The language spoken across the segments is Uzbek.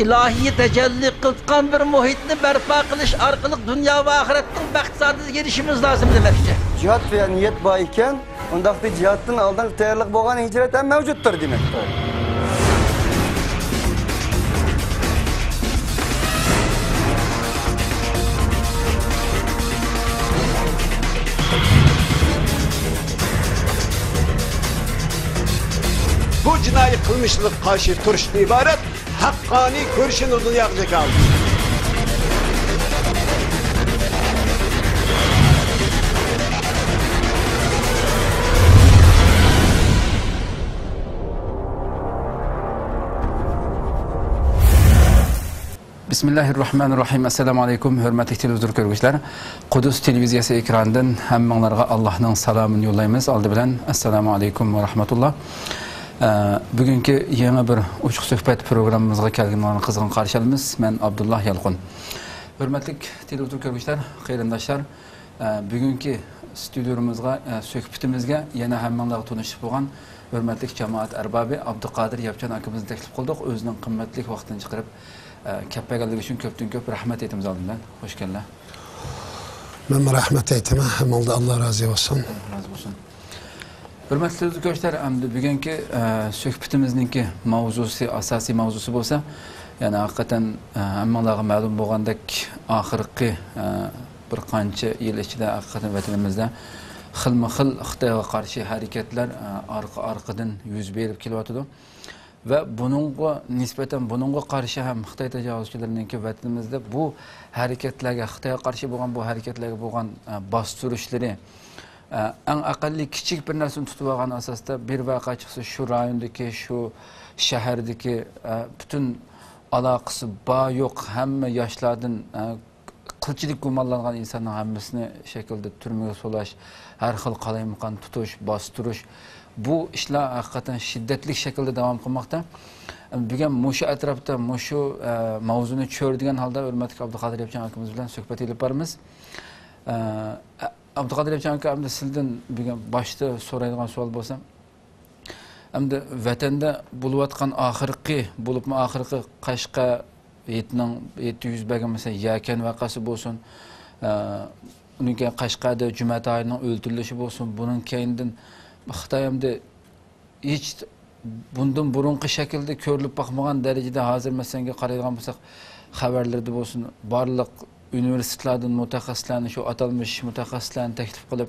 ilahiy tecelli kılkan bir muhitni berpa kılış arkalık dünya ve ahiretin baktisadına girişimiz lazım demekçe. Cihat veya niyet bağıyken, ondaki cihatın aldan tayarlık boğan hicret hem mevcuttur demek. Bu cinayi kılmışlık karşı turşu ibaret, hakkani görüşün uzun yakacak aldı. Bismillahirrahmanirrahim. Assalamu alaikum. Hürmetli televizyon görgüçler. Kudüs televiziyası ekranından hammalarga Allah'ın salamını yollayımız. Aldı bilen Assalamu alaikum ve rahmetullah. Bugünkü yeni bir uçuk söhbet programımızga kelgenlerini kızgın karşılamız. Ben Abdullah Yalqun. Hürmetli televizyon görgüçler, hayırdaşlar. Bugünkü stüdyomuzga, söhbetimizge yeni hammalarga tanışıp olgan hürmetli cemaat erbabı Abdülkadir Yapcan akımızı teklif kıldık. Özünün kıymetli vaktini çıkarıp Kappagallık için köptün köp rahmet etimiz aldığından. Hoş geldin. Ben rahmet etime. Hem oldu Allah razı olsun. Razı olsun. Hürmetli arkadaşlar, bugünkü söhbetimizdeki mavzusu, asasi mavzusu olsa, yani hakikaten hammalarga ma'lum bo'lgandek ahirki bir qancha yil ichida hakikaten vatanimizda xilma-xil Xitoyga qarshi hareketler arqadan yuz berib kelyapti. Ve bununla nispeten bununla karşı hem Xitoy tecavüzçilerininki vatanimizde bu hareketlerge Xitoyga karşı bo'lgan bu hareketlerge bo'lgan bastırışları en akalli küçük bir narsani tutib olgan asasda bir vaqa chiqsa şu rayondaki şu shahardagi bütün alaqası ba yok hamma yoshlardan qilchilik gumonlangan insonning hammasini şekilde turmaga solash, har xil qalaymiqon tutish, bastirish bu işler hakikaten şiddetli şekilde devam kılmakta. Bugün muşu etrafta muşu mavzunu çördüğün halde hürmetli Abdülkadir Yapcan hakkımız bilen söhbet edip varımız. Abdülkadir Yapcan hakkımda sizden bugün başta soraydıgan sual bolsa. Hem de vatanda buluvatkan ahirki bulup mu ahirki Qashqa 700 belki mesela Yakan vakası bolsun. Onun ki Qashqada Jumat ayının öldürülüşü bolsun. Bunun keyinden Xitoyda hiç bundan burunqi şekilde körülüp bakmagan derecede hazır meselenge qaraydigan bolsak haberlerde bolsun barliq üniversitelerden mutaxassislarni şu atalmış mutaxassislarni teklif qilib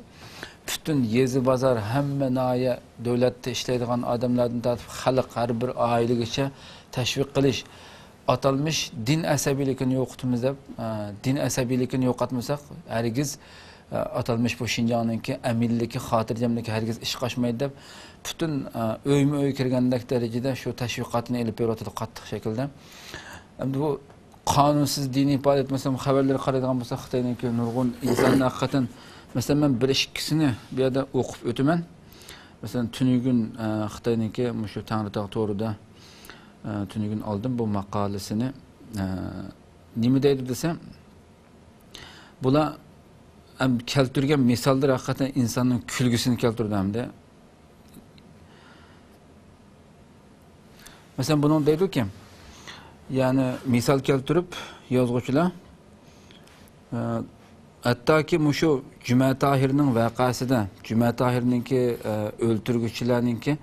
bütün yezi bazar hamma naya davlatda ishlaydigan odamlardan tortib xalq har bir oilagacha tashviq qilish atalmış din asabiyligini yo'qotimiz deb din asabiyligini yo'qotmasak hargiz atalmış bu Şinjan'ınki emilliki, hatırcamdaki herkes iş kaçmaydı deb bütün öyme öy kirgendek derecede şu teşvikatını elip yoruldu kattık şekilde. Bu kanunsuz dini ifade etmesem haberleri qaraydigan bolsa Xitoyninki nurgun insanlar hakikaten mesela ben bir ikisini bir yerde okup ötümen. Mesela tünügün Xitoyninki şu Tanrıtağ Toru'da tünügün aldım bu makalesini. Nimi deydi desem bula keltirgen misaldır hakikaten insanın külgüsünü keltirdi hem de. Mesela bunun deydi ki yani misal keltirip yazgıçılar hatta ki şu Cuma Tahir'nin vakasida Cuma Tahir'ninki öldürgüçülerinki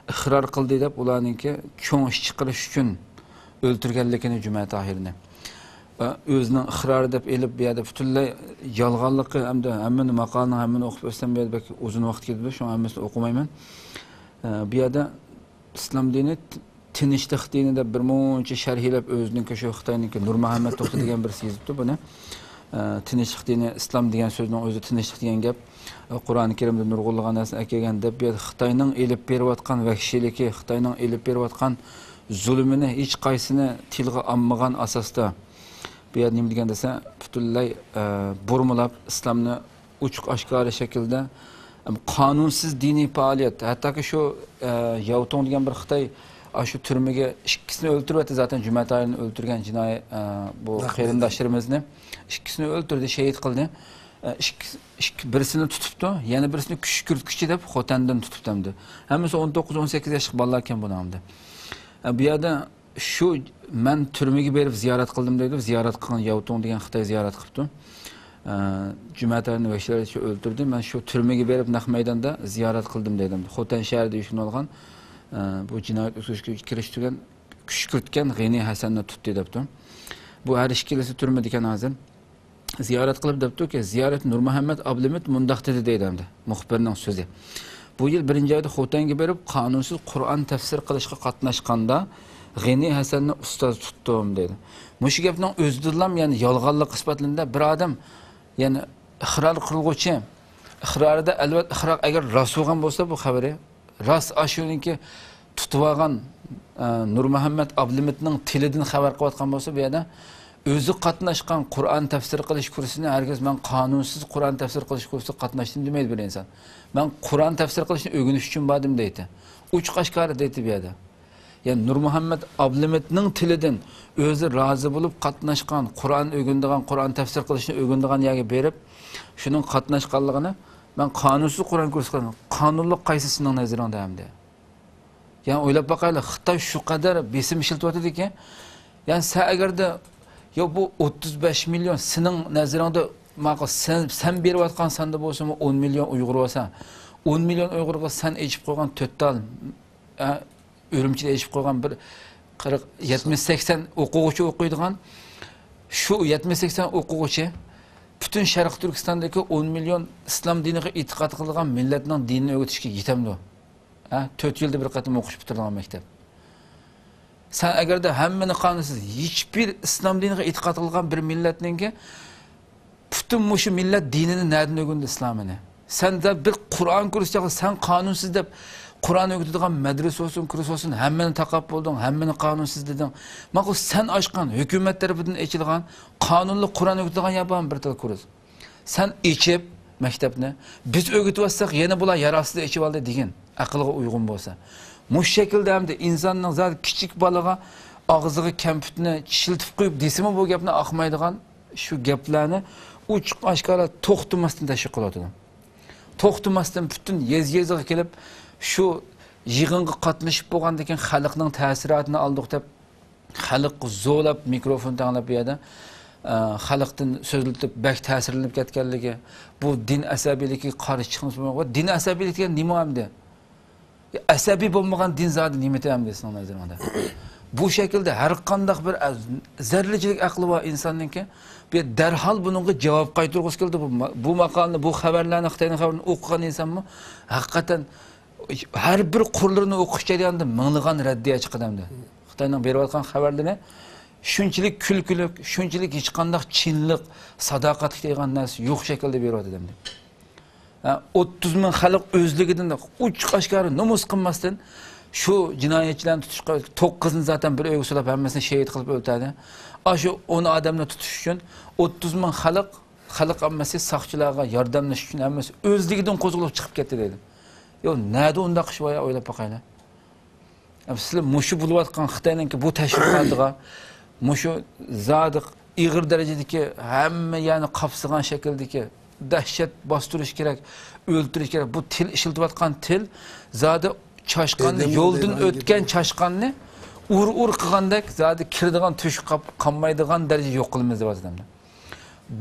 ixrar qildi deb ularninki cho'ng ish chiqarish uchun o'ltirganligini Cuma Tahir'ni özünün ixrarı deb elib bu yerda butunlay yolg'onligi hamda hammani maqolani hammani o'qib o'tsam bu yerda uzun vaqt ketadi, shu hammasini o'qimayman. Bu yerda islom dini tinchlik dini deb bir muncha sharhlab o'zining shu Xitoyninki Nur Muhammad To'xta degan birisi yozibdi buni. Tinchlik dini islom degan so'zning o'zi tinchlik degan gap Qur'oni Karimda nurg'unlagan narsani akagan deb bu yerda Xitoyning elib berayotgan vahshiyligi, Xitoyning elib berayotgan zulmini hech qaysini tilga olmagan asosda bu yer nima degan desa butunlay burmulab islomni ochiq oshkora shaklda qonunsiz diniy faoliyat hattoki shu Yavtong degan bir Xitoy shu turmaga ikkisini o'ltiribdi zaten Juma Tahirni o'ltirgan jinoiy bu qarindoshlarimizni ikkisini o'ltirdi, shahid qildi. Birisini tutibdi, yana birisini kuchkurtkichi deb xotandan tutibdi. Hammasi 19-18 yoshli bolalar ekan bu nomda. Bu yerda shu men turmaga berib ziyorat qildim deydi. Ziyorat qilgan Yavtong degan Xitoy ziyorat qilibdi. Jumatani vashlarni shu o'ldirdi. Men shu turmaga berib naq maydonda ziyorat qildim dedim. Xotan shahrida yashab olgan bu jinoyat usulga kirishtirgan, kuch kiritgan G'ani Hasanni tutdi debdi. Bu har ikkilisi turmada ekan hozir. Ziyorat qilib debdi-ki, ziyorat Nurmuhammad Ablimit mundaq dedi deydimdi. Muxbirning so'zi. Bu yil 1-oyda Xotanga berib qonunsiz Qur'on tafsir qilishga qatnashganda G'ani Hasanni ustoz tutdim dedi. Mush gapning o'zidan ya'ni yolg'onlik isbotlanda bir odam ya'ni iqror qilguvchi iqrorida albatta iqror agar rost bo'lgan bo'lsa bu xabari rost ashuniki tutib olgan Nurmuhammad Ablimitning tilidan xabar qilayotgan bo'lsa bu yerda o'zi qatnashgan Qur'on tafsir qilish kursini herkes men qonunsiz Qur'on tafsir qilish kursida qatnashdim demaydi bir inson. Men Qur'on tafsir qilishni o'rganish uchun bordim deydi. Uch qashqari deydi bu yerda. Yani Nurmuhammad Ablimitning tilidan o'zi rozi bo'lib qatnashgan Qur'on o'rganadigan Qur'on tafsir qilishni o'rganadigan yerga berib, shuning qatnashganligini men qonunsiz Qur'on kursi qildim. Qonunli qaysisining nazaringda hamda. Yani o'ylab boqaylik, Xitoy shu qadar besim ishlatib ekan, yani sen agarda yo bu 35 milyon sening nazaringda ma'qul sen berib atgan sanda bo'lsa 10 milyon Uyg'ur bo'lsa, 10 milyon Uyg'urga sen echib qo'ygan to'tal Ürümçide eşip koygan bir 70-80 o'quvchi o'qiydigan şu 70-80 o'quvchi bütün Şarq Türkistan'daki 10 milyon İslam diniga e'tiqod qilgan millatning dinini o'rgatishga yetamdi. 4 yilda bir qatim o'qish bitirgan maktab. Sen agarda hammani qonunsiz hiçbir İslam diniga e'tiqod qilgan bir millatninki bütün mushu millat dinini nereden o'rgandi islomini. Sen de bir Qur'on kursiga sen qonunsiz deb Qur'on o'qitadigan madrasa olsun, kurs olsun, hammani taqab bo'lding, hammani qonunsiz deding. Ma'qul sen ochgan, hukumat tomonidan ochilgan, qonunli Qur'on o'qitadigan yapan bir til kurs. Sen ichib maktabni biz o'qitib yana bular yarasida ichib oldi degan aqlga uyg'un bo'lsa. Mush shaklda hamda insonning zot kichik bolaga og'ziga kamputni shiltib qo'yib desimi bu gapni aqmaydigan shu gaplarni uch oshkora to'xtamasdan tashkil qiladi. To'xtamasdan butun yez-yeziga kelib şu yig'inga qatnashib bo'lgandan keyin xalqning ta'siratini oldik deb xalq zo'lab mikrofon tanglab berdi. Xalqdan so'zilib bak ta'sirlanib ketganligi, bu din asabiyligi qarshi chiqmish bo'lgan. Din asabiyligi degan nima hamda? Asabiy bo'lmagan din zodi nima ham desin nazarimda. Bu şekilde her qanday bir zarrachilik aqli bor insonningki, bir darhol buningga javob qaytarg'isi keldi. Bu maqolani, bu xabarlarni, Xitoyning xabarini o'qigan insonmi haqiqatan her bir qurlarni o'qish jarayonida minglagan raddiya chiqadimdi. Xitoyning berib atgan xabarlarni shunchalik kulkulik, shunchalik hech qanday chinlik, sadoqat degan narsa yo'q shaklda berib atadimdi. 30 ming xalq o'zligidan uch qashqari nomus qilmasdan şu cinayetçilerini tutuşqa 9'ını zaten bir öykü sulab hammasini şehit qilib o'ltirdi. Şu 10 odamni tutish uchun 30 ming xalq hammasi saqchilarga yordamlash uchun hammasi o'zligidan qo'zg'alib chiqib ketdi dedi. Yo, nada unda qishvoya o'ylab boqaylar. Sizlar mushu bo'layotgan Xitoyningki bu tashviqotga mushu zodiq ig'ir darajadagi hamma yani qapsigan shakldagi dahshat bostirish kerak, o'ltirish kerak. Bu til ishiltayotgan til zodi Çaşkanlı, yoldan ötken çaşkanlı ur qilgandek zadi kirdigan tushib qolmaydigan darajada yo'q qilamiz deb aytdim.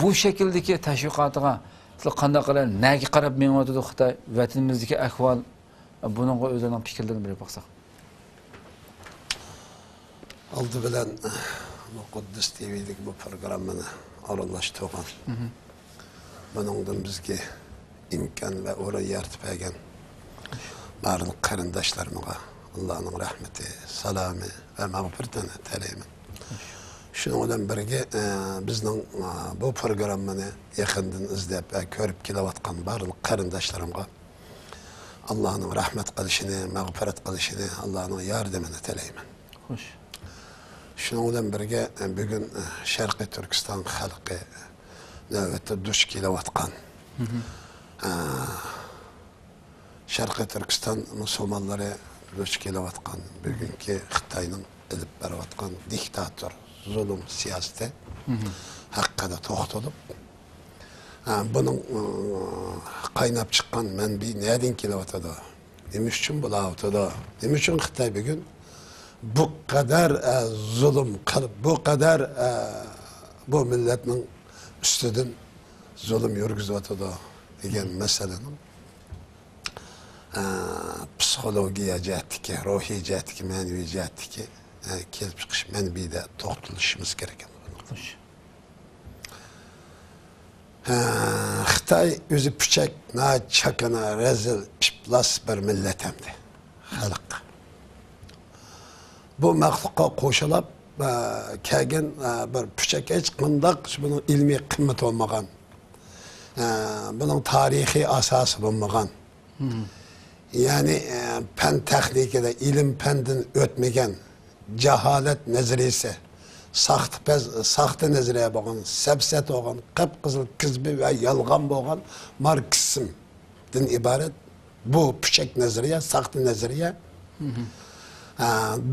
Bu shakldagi tashviqotga sizlar qanday qilib, nega qarab menyotdi Xitoy vatanimizdagi ahvol, buningga o'zining fikrlarini berib boqsak. Oldi bilan Muqaddas TV'dagi bu programmani aralashtirgan. Buningdan bizga imkon va o'rin yaratib bergan barliq qarindoshlarımga Allah'ın rahmeti, salami ve mağfiretini tileyman. Şunun bilan birga bizning bu programmani yaqindan izlab va ko'rib kelayotgan barliq qarindoshlarımga Allah'ın rahmet qilishini, mağfiret qilishini, Allah'ın yordamini tileyman. Xo'sh. Şunun bilan birga bugun Sharqiy Turkiston xalqi navbatda duch kelayotgan Şarkı Türkistan Müslümanları duch kelayotgan bugünkü Xitoyning ilib borayotgan diktator, zulm siyosati haqida to'xtalib, buning qaynab chiqqan manbai nereden kelyotdi? Nima uchun bo'layotdi? Nima uchun Xitoy bugun bu kadar zulüm kılıp, bu kadar bu milletin üstüden zulüm yürgüzüp atıdı degan meselenin psixologiya jihatdagi, ruhiy jihatdagi, ma'naviy jihatdagi kelib chiqish manbida to'xtalishimiz kerak. Xitoy o'zi puchak, chakana, rezil, iflos bir millat hamdi, xalq. Bu maxluqqa qo'shilib kelgan bir puchak hech qanday buning ilmiy qimmati bo'lmagan, buning tarixiy asosi bo'lmagan. Yani fen texnikada ilim fenden ötmegen cehalet nezirisi, sahtı nezireye boğan, sepset boğan, kıpkızıl kızbi ve yalgan boğan Marksizmden ibaret bu püşek neziriye, sahtı neziriye.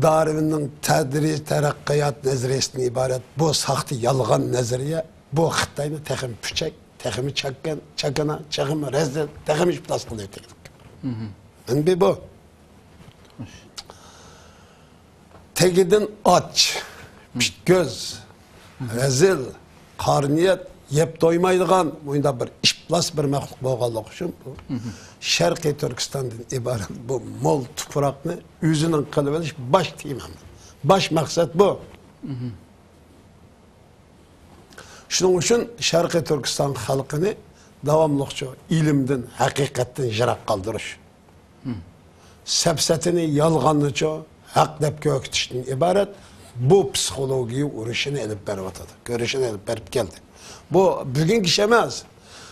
Darwin'in tedris terakkiyat neziriyesinden ibaret bu sahtı yalgan neziriye, bu Xitay'ın texim püşek, teximi çakana, çakımı rezil, teximi işplas kılıyor. Bir bu. Tegidin aç, göz, rezil, karniyet, yep doymaydıgan, bunda bir işplas bir məxluq boğanlık üçün bu. Şərqi Türkistan'dan ibaret bu mol tuprakını yüzünün kılıveliş baş timam. Baş maksat bu. Şunun için Şərqi Türkistan halkını davamlıqça ilimden, hakikatten jirak kaldırış. Sepsetini yalganlıca hak dep köktüşten ibaret bu psikolojiyi uğraşını edip berip atadı. Görüşünü edip berip geldi. Bu bugün kişi emez.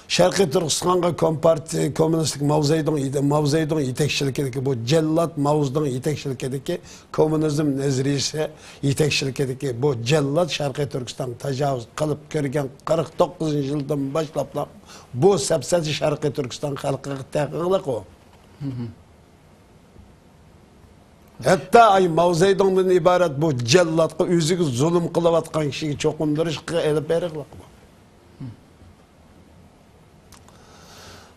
Şarkı Türkistan'a Komparti, Komünistlik Mavzay'dan yetekçilikdeki bu cellat Mavz'dan yetekçilikdeki komünizm nezrisi yetekçilikdeki bu cellat Şarkı Türkistan tecavüz kılıp görgen 49. yıldan başlap bu sepseti Şarkı Türkistan halkı teknilik o. Hatta ay Mavzay'dan ibaret bu cellatka üzügü zulüm kılıvatkan kişiyi çokumdurış elip beriklik bu.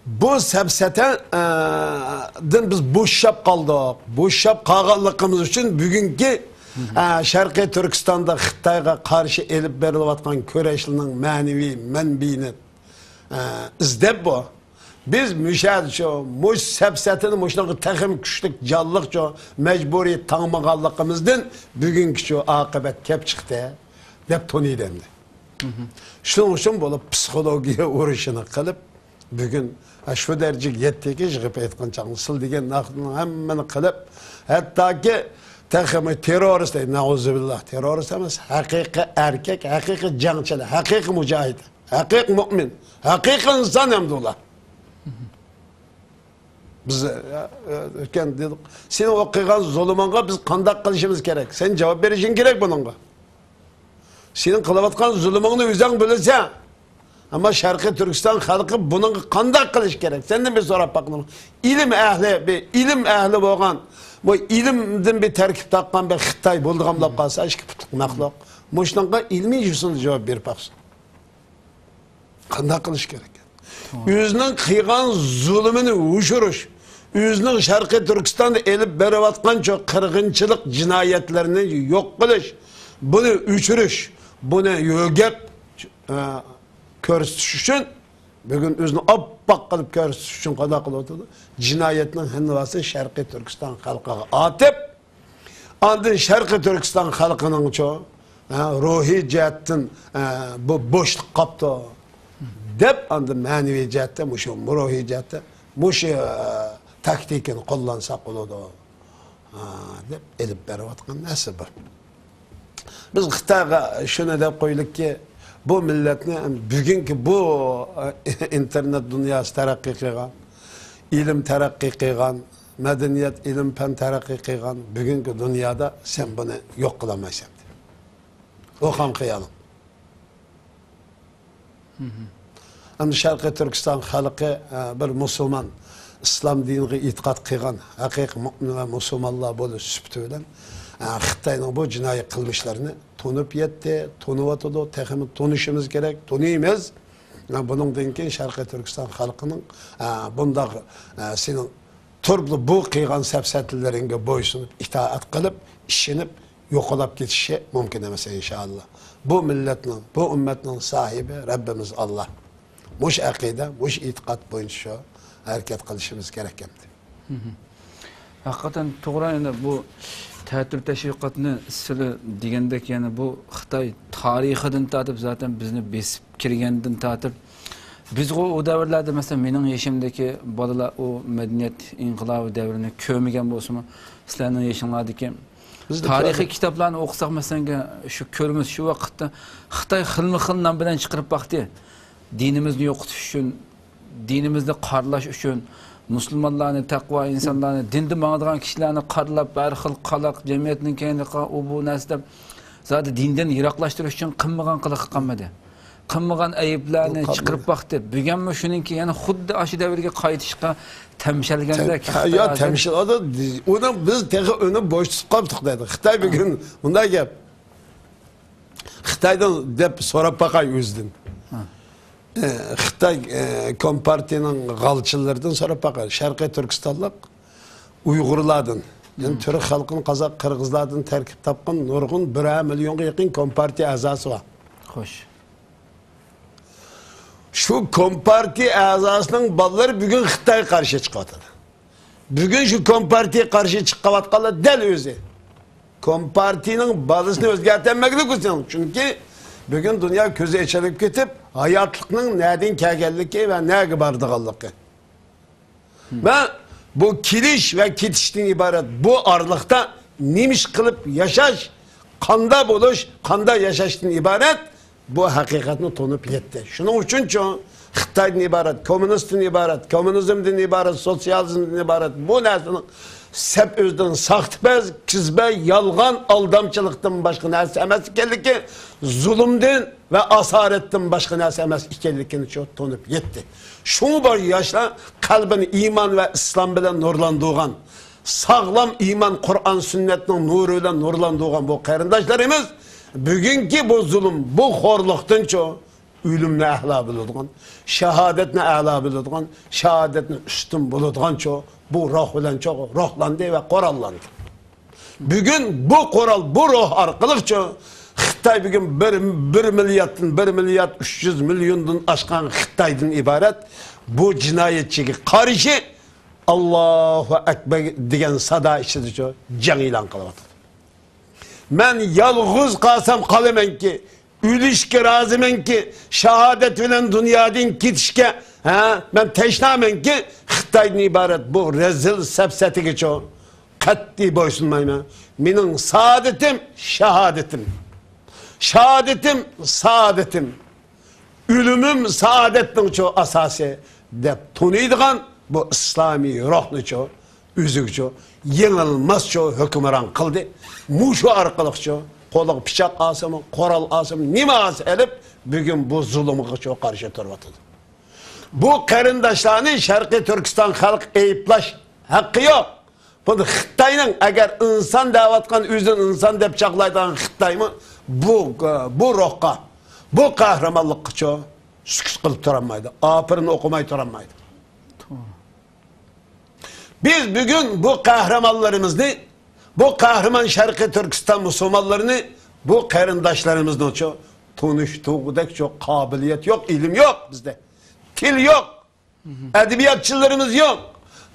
Bu sepsetten biz boşap kaldık. Boşap kalganlığımız için bugünkü Şarkı Türkistan'da Xitayga karşı elip berilatkan köreşlinin manevi menbiini izdep bu. Biz müşahede muş sepsetini muşluğu tekim küçlük canlıkça mecburi tanımaganlığımızdan bugünkü şu akıbet kep çıktı. Dep tonu demdi. Şunun için böyle psikolojiye uğraşını kılıp bugün şu derece yetti ki çıkıp etkin çağınısıl degen nakdının hemen kılıp hatta ki tekimi terörist değil, nauzubillah terörist emez, hakiki erkek, hakiki cancılı, hakiki mücahid, hakiki mümin, hakiki insan emdullah. Biz dedik, senin okuyan zulümünge biz kandak kılışımız gerek. Sen cevap verişin gerek bununla. Senin kılavatkan zulümünü yüzden bilirse, ama Şarkı Türkistan halkı bunun kandak kılış gerek. Senden bir sorup bakın. İlim ehli boğan, bu ilimden bir terkip takkan bir Xitay bulduğum kalsa, eşki putuk məxluq. Muşlanqa ilmi yüzünü cevap verip baksın. Kandak kılış gerek. Yüzünün kıygan zulümünü uçuruş, yüzünün Şarkı Türkistan'da elip berivatkan çok kırgınçılık cinayetlerini yok kılış, bunu uçuruş, bunu yögep körüstüş için, bugün özünü appak kılıp körüstüş için kada kılıp cinayetinin hınvası Şarkı Türkistan halkına atıp, andın Şarkı Türkistan halkının çoğu, ruhi cihetten bu boşluk kaptı, dep andın manevi cihette, muşu ruhi cihette, muşu taktikini kullansak oldu, dep elip berivatkan nesi bu? Biz Xitayga şunu dep koyduk ki, bu milletni bugünkü bu internet dünyası terakki kılgan, ilim terakki kılgan, medeniyet, ilim fen terakki kılgan bugünkü dünyada sen bunu yok kılamaysan. O kan kıyalım. Ama Şarkı Türkistan halkı bir Müslüman, İslam dinine itikat kılgan, hakiki mümin ve Müslümanlar böyle süptülen, Xitayning bu jinoiy qilmishlarini tunib yetdi, tunuvatıdı, teximi tunishimiz gerek, tunuymiz. Buningdan keyin Şarkı Türkistan xalqining bundaq sening turli bu qilgan safsatlaringga bo'ysunib itoat qilib ishinib yo'qolib ketishi mumkin emas inshaalloh. Bu millatning, bu ummatning sahibi Rabbimiz Alloh. Mush aqida, mush e'tiqod bo'yicha harakat qilishimiz kerak endi. Haqiqatan to'g'ri, endi bu ta'til tashviqotni sili degandek, ya'ni bu Xitoy tarixidan tortib zaten bizni besib kirgandan tortib biz o davrlarda mesela mening yoshimdagi bolalar o madaniyat inqilobi davrini ko'rmagan bo'lsa-mu, sizlarning yoshinglardagi tarixiy kitoblarni o'qisak masalan shu ko'rimiz shu vaqtda Xitoy xilma-xil nom bilan chiqarib baxti. Dinimizni yo'qotish uchun, dinimizni qarlash uchun, musulmonlarni, taqvo insonlarni, dinda mangadigan kishilarni qarlab, har xil qaloq jamiyatning kayniga u bu narsa zaten dindan yiroqlashtirish uchun qilmagan qiliq qilmadi. Qilmagan ayiblarni chiqarib baxti. Bugunmi shuningki yana xuddi ashi davrga qaytishga tamshalgandek. Yo, tamshil odi. Uni biz teg'i uni bo'sh tutib qoldik deydi. Xitoy bugun bunday gap. Xitoydan deb so'rab baqay o'zidan. Xitoy kompartiyaning g'alchilaridan so'rab baqay. Sharqiy Turkistonlik Uyg'urlardan, yani Türk xalqini Qozoq, Qirg'izlardan tarkib topgan nurg'un 1 millionga yaqin kompartiya a'zosi bor. Xo'sh. Şu kompartiya a'zosining bolalari bugun Xitoyga qarshi chiqyapti. Bugun shu kompartiyaga qarshi chiqayotganlar dal o'zi. Kompartiyaning bolasini o'zgartirmoqlik uchun. Chunki bugun dunyo ko'zi echilib ketib, hayotlikning nereden kelganligi va nega bordiganligi. Va bu kelish va ketishdan iborat bu orliqda nimish qilib yashash, qanda bo'lish, qanda yashashdan iborat bu haqiqatni to'nib yetdi. Shuning uchun Xitoydan iborat, kommunistdan iborat, kommunizmdan iborat, sotsializmdan iborat bu narsani sep o'zidan saxtbaz, kizba, yolg'on, aldamchilikdan boshqa narsa emas ekanligi, zulmdan va asoratdan boshqa narsa emas ekanligini to'nib yetdi. Şunu bor yoshlar qalbini iymon va islom bilan nurlantirgan, sog'lom iymon, Qur'on, sunnatning nuri bilan nurlantirgan bu qarindoshlarimiz bugungi bu zulm, bu xo'rliqdan ölümle a'lo bo'ladigan, shahodatni a'lo bo'ladigan, shahodatni ustun bo'ladigan bu ruh bilan ruhlandi va qo'rallandi. Bugun bu qo'ral, bu ruh orqali Xitoy bugun 1 milyard 300 milyondan oshgan Xitoydan iborat bu jinoyatchiga qarshi Allohu akbar degan sado ichida jang e'lon qilyapti. Men yalğız qalsam qalamanki, ölüşke razımenki, şehadet bilen dünyadan gitişke, ben teşnamenki Xitoydan ibaret bu rezil sepsetiga qat'iy bo'ysunmayman. Mening saadetim shahodatim. Shahodatim saadetim. Ölümüm saadetning asası deb tuniydigan bu islomiy ruhni o'ziga yengilmas hukmron qildi. Mushu orqali qo'liga pichoq olsam, qoral olsam, nima olsa elib bugun bu zulmga qarshi turibdi. Bu qarindoshlarni Sharqiy Turkiston xalq ayiblash haqqi yo'q. Buni Xitoyning agar inson da'vatgan o'zini inson deb chaqlaydigan Xitoymi bu ruhqa, bu qahramonlikqa sukut qilib turolmaydi, opirini o'qimay turolmaydi. Biz bugün bu kahramanlarımızı, bu kahraman Şarkı Türkistan Müslümanlarını, bu qarindoshlarimizni tunuştuğudek çok kabiliyet yok, ilim yok bizde. Til yok, edebiyatçılarımız yok,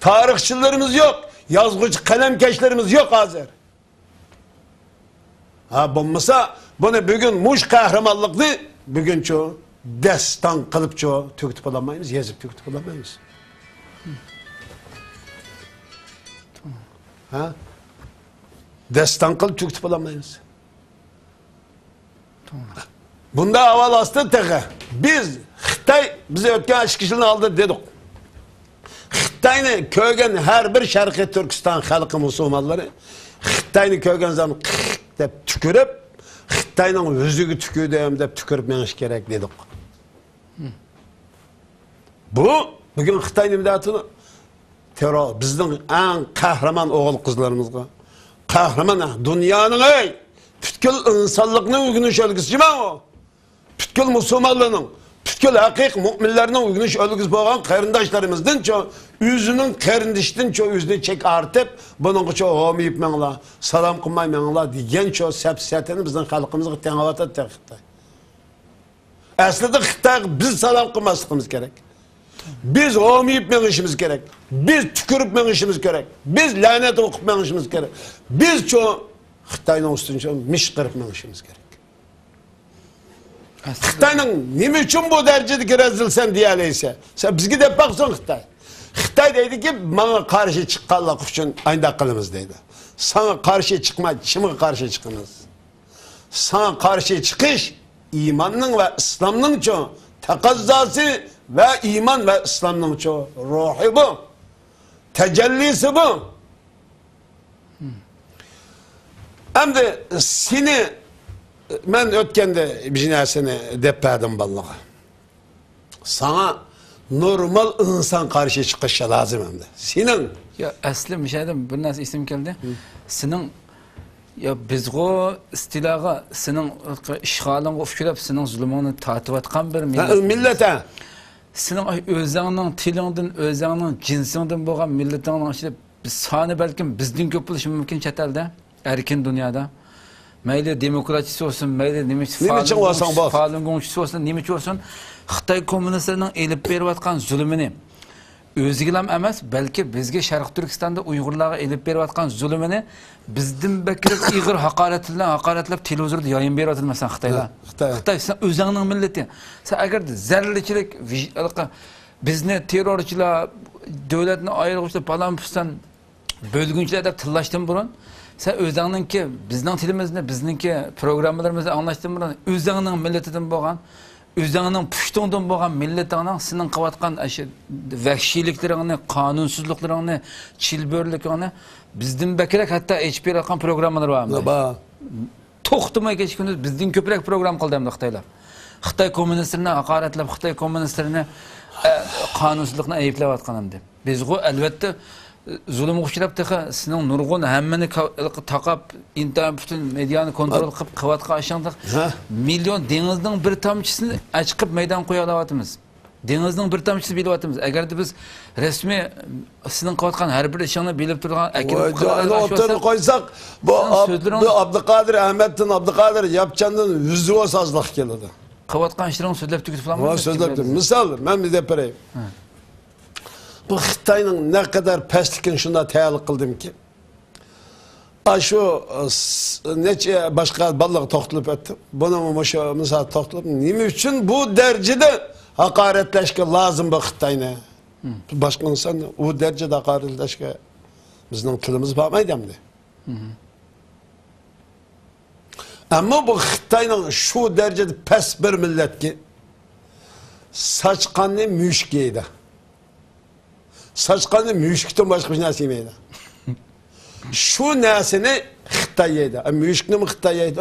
tarihçilerimiz yok, yazgıcı kalemkeşlerimiz yok hazır. Bulmasa bunu bugün muş kahramanlıklı, bugün destan kılıp tüketip olamayız, yazıp tüketip olamayız. Destan kılıp tüketip olamayız. Bunda aval astı teğe. Biz Xitoy bize ötken 2 kişinin aldı dedik. Xitoyni ko'rgan her bir Sharqiy Turkiston xalqi musulmonlari Xitoyni ko'rgan zaman deb tükürüp Xitoyning o'ziga tükürdüm deb tükürüp menish kerak dedik. Bugün Xitoyning midatini terör bizning eng qahramon o'g'il qizlarimizga, qahramon dunyoning butkul insonlikning o'rganish o'lgisi o. Butkul musulmonlarning, Bütkül hakik müminlerinin uyguluş ölgüz boğan qarindaşlarımızdan ço, üzünün qarindiştin ço üzünü çek artıp, bunun ço homiyip menla, salam qılmay menla diyen ço səpsiyatını bizden xalqımızı tenavatat təqitdə. Aslında Xitay biz salam qılmasımız gerek. Biz homiyip menişimiz gerek. Biz tükürüp menişimiz gerek. Biz lanet okup menişimiz gerek. Biz ço Xitay'ın üstünü ço mişqirip menişimiz gerek. Xitay'ın nime için bu derecede rezilsen diyeleyse. Sen bizge de baksın Xitay. Xitay dedi ki bana karşı çıkanlar için aynı kılımız dedi. Sana karşı çıkma, kime karşı çıkınız? Sana karşı çıkış imanın ve İslam'ın çoğu tekazzası ve iman ve İslam'ın çoğu ruhu bu. Tecellisi bu. Hem de seni ben ötkende bir narsani deppadim vallahi. Sana normal insan karşı çıkışı lazım hem de. Senin Ya asli bir şeyden bir narsa isim geldi. Senin ya bizgo istilaga senin işgalın ofşulab senin zulmünü tatip atkan bir millete senin özünün tilinden, özünün cinsinden boğan milletin içinde biz sani belki bizden köp buluş mümkün çetelde, erkin dünyada. Meyli demokrasisi olsun, meyli nimeçi falın gönçüsü olsun, nimeçi olsun. Xitay komünistlerinin elip berip atkan zulmünü özgilem emas, belki bizge Şarkı Türkistan'da Uygurlarga elip berip atkan zulmünü bizden bekirip İğir hakaretlep televizorda yayın berip atılmasan Xitayda. Xitay sen özünün milleti. Sen eğer zerriliçilik, bizni terörçiler, devletini ayrılmışlar falan püsten bölgünçülerde tıllaştın burun. Sen özünün ki bizden tilimizde, bizninki programlarımızda anlaştın burun. Özünün milletinden boğan, özünün püştünden boğan milletinin senin kavatkan vahşiliklerini, kanunsuzluklarını, çilbörlüklerini bizden bekirek hatta hiçbir rakam programlar var. Toxtumay geçkiniz bizden köprek program kıldı hem de Xitaylar. Xitay komünistlerine hakaretlep, Xitay komünistlerine kanunsuzlukla ayıplap atkan hem de. Biz bu elbette zulüm uçurap tıkı senin nurgun hemmeni takap intihar bütün medyanı kontrol kılıp kıvatka aşandık. Milyon denizden bir tamçısını açıp meydan koyalavatımız. Denizden bir tamçısı bilavatımız. Eğer de biz resmi senin kıvatkan her bir işini bilip durgan ortaya koysak bu Abdülkadir Ahmet'in Abdülkadir yapacağının yüzü o sazlık geldi. Kıvatkan işlerini sözlep tükütüp falan mı? Sözlep tükütüp. Misal ben bir de pereyim. Bu Xitay'ın ne kadar peslikini şunda teyallik kıldım ki. Şu neçe başka balık toxtulup ettim. Bunu şu misal toxtulup. Nime için bu derecede hakaretleşke lazım bu Xitay'na. Başka insan o derecede hakaretleşke bizden tilimiz bakmaydı hem de. Ama bu Xitay'ın şu derecede pes bir millet ki saçkanlı müşk yeydi. Saçkanlı müşkten başka bir narsa yemeydi. Şu narsani Xitay yeydi. Müşkni mi Xitay yeydi?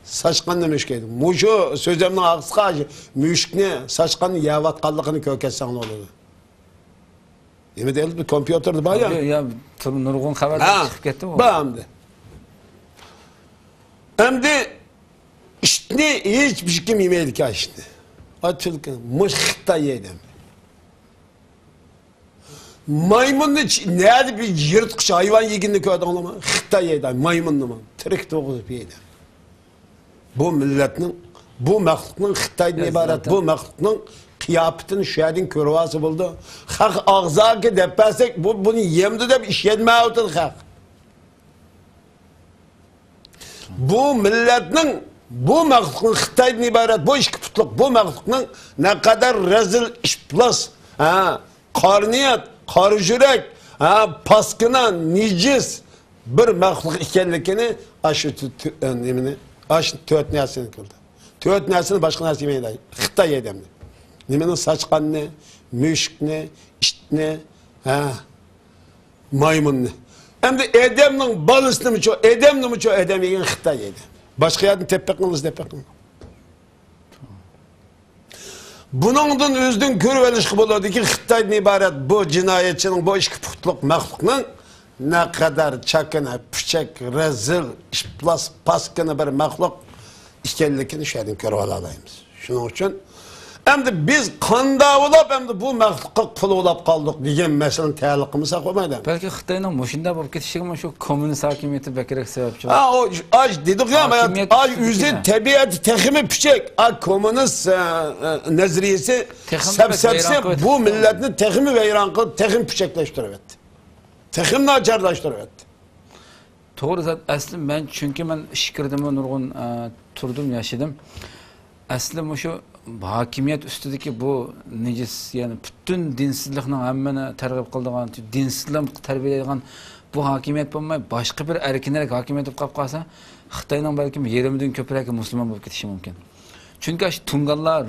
Saçkanlı müşk yeydi. Muşu sözümün ağzı karşı müşkni, saçkanlı yavatkanlıqını köketsen ne olurdu? Yemin değil bir kompüterdi var ya. Ya nurgun haberden çıkıp gitti mi? Hem de. Hem de işte hiçbir şey kim yemeydi ki işte. Atılkın, muş Xitay yeydi. Maymunlu nerede bir yırtmış hayvan yeginlik adamı mı? Xitay yedi, maymunlu mu? Trik doğuzup yedi. Bu milletin, bu məxluqun Xitay'dan ibaret, bu məxluqun kıyafetini şəhədin körvası buldu. Xalq ağzı ki deppesek, bunu yemdi de iş yedmeye oturdu xalq. Bu milletin, bu məxluqun Xitay'dan ibaret, bu işki putluk, bu məxluqun ne kadar rezil işplas, karniyat, karıcürek, paskına, nicis bir məxluq ikenlikini aşı töt nesini kıldı. Töt nesini başka nesi yemeydi. Xitay yedemdi. Nimenin saçkan ne, müşk ne, işt ne, maymun ne. Hem de edemnin balısını mı çok, edemni mi çok edem yegen Xitay yedi. Başka yerden tepekiniz tepekiniz. Bunun özden körvelişki buladı ki Xitay'dan ibaret bu cinayetçinin, bu işki putluk məxluqның ne kadar çakına, püçek, rezil, işplas, paskını bir məxluq işkenlikini şəhədin körvel alayımız. Şunun için Endi biz qanda olab, endi bu məxluqqa qul olab qaldıq degan məsələni təliqimiz qoymaydı. Belki Xitayning mushunda bo'lib ketishiga shu kommunist hokimiyati bakrak sababchi. Ha o aj dedik ya, aj o'zi tabiati texmi pichak, komünist nazariyasi sabsabsi bu millatni texmi vayron qilib, texmi pichaklaştırıverdi. Texmi nacarlaştırıverdi. To'g'ri, asli men chunki men ish kirdim, nurg'un turdim, yashadim. Asli shu hokimiyat ustidagi bu nejis, ya'ni butun dinsizlikning hammani targ'ib qiladigan, dinsizlik tarbiyalaydigan bu hokimiyat bo'lmay, boshqa bir erkinlik hokimiyat bo'lib qolib qolsa, Xitoyning balkim yerimdan ko'proq musulmon bo'lib ketishi mumkin. Chunki shu Tungallar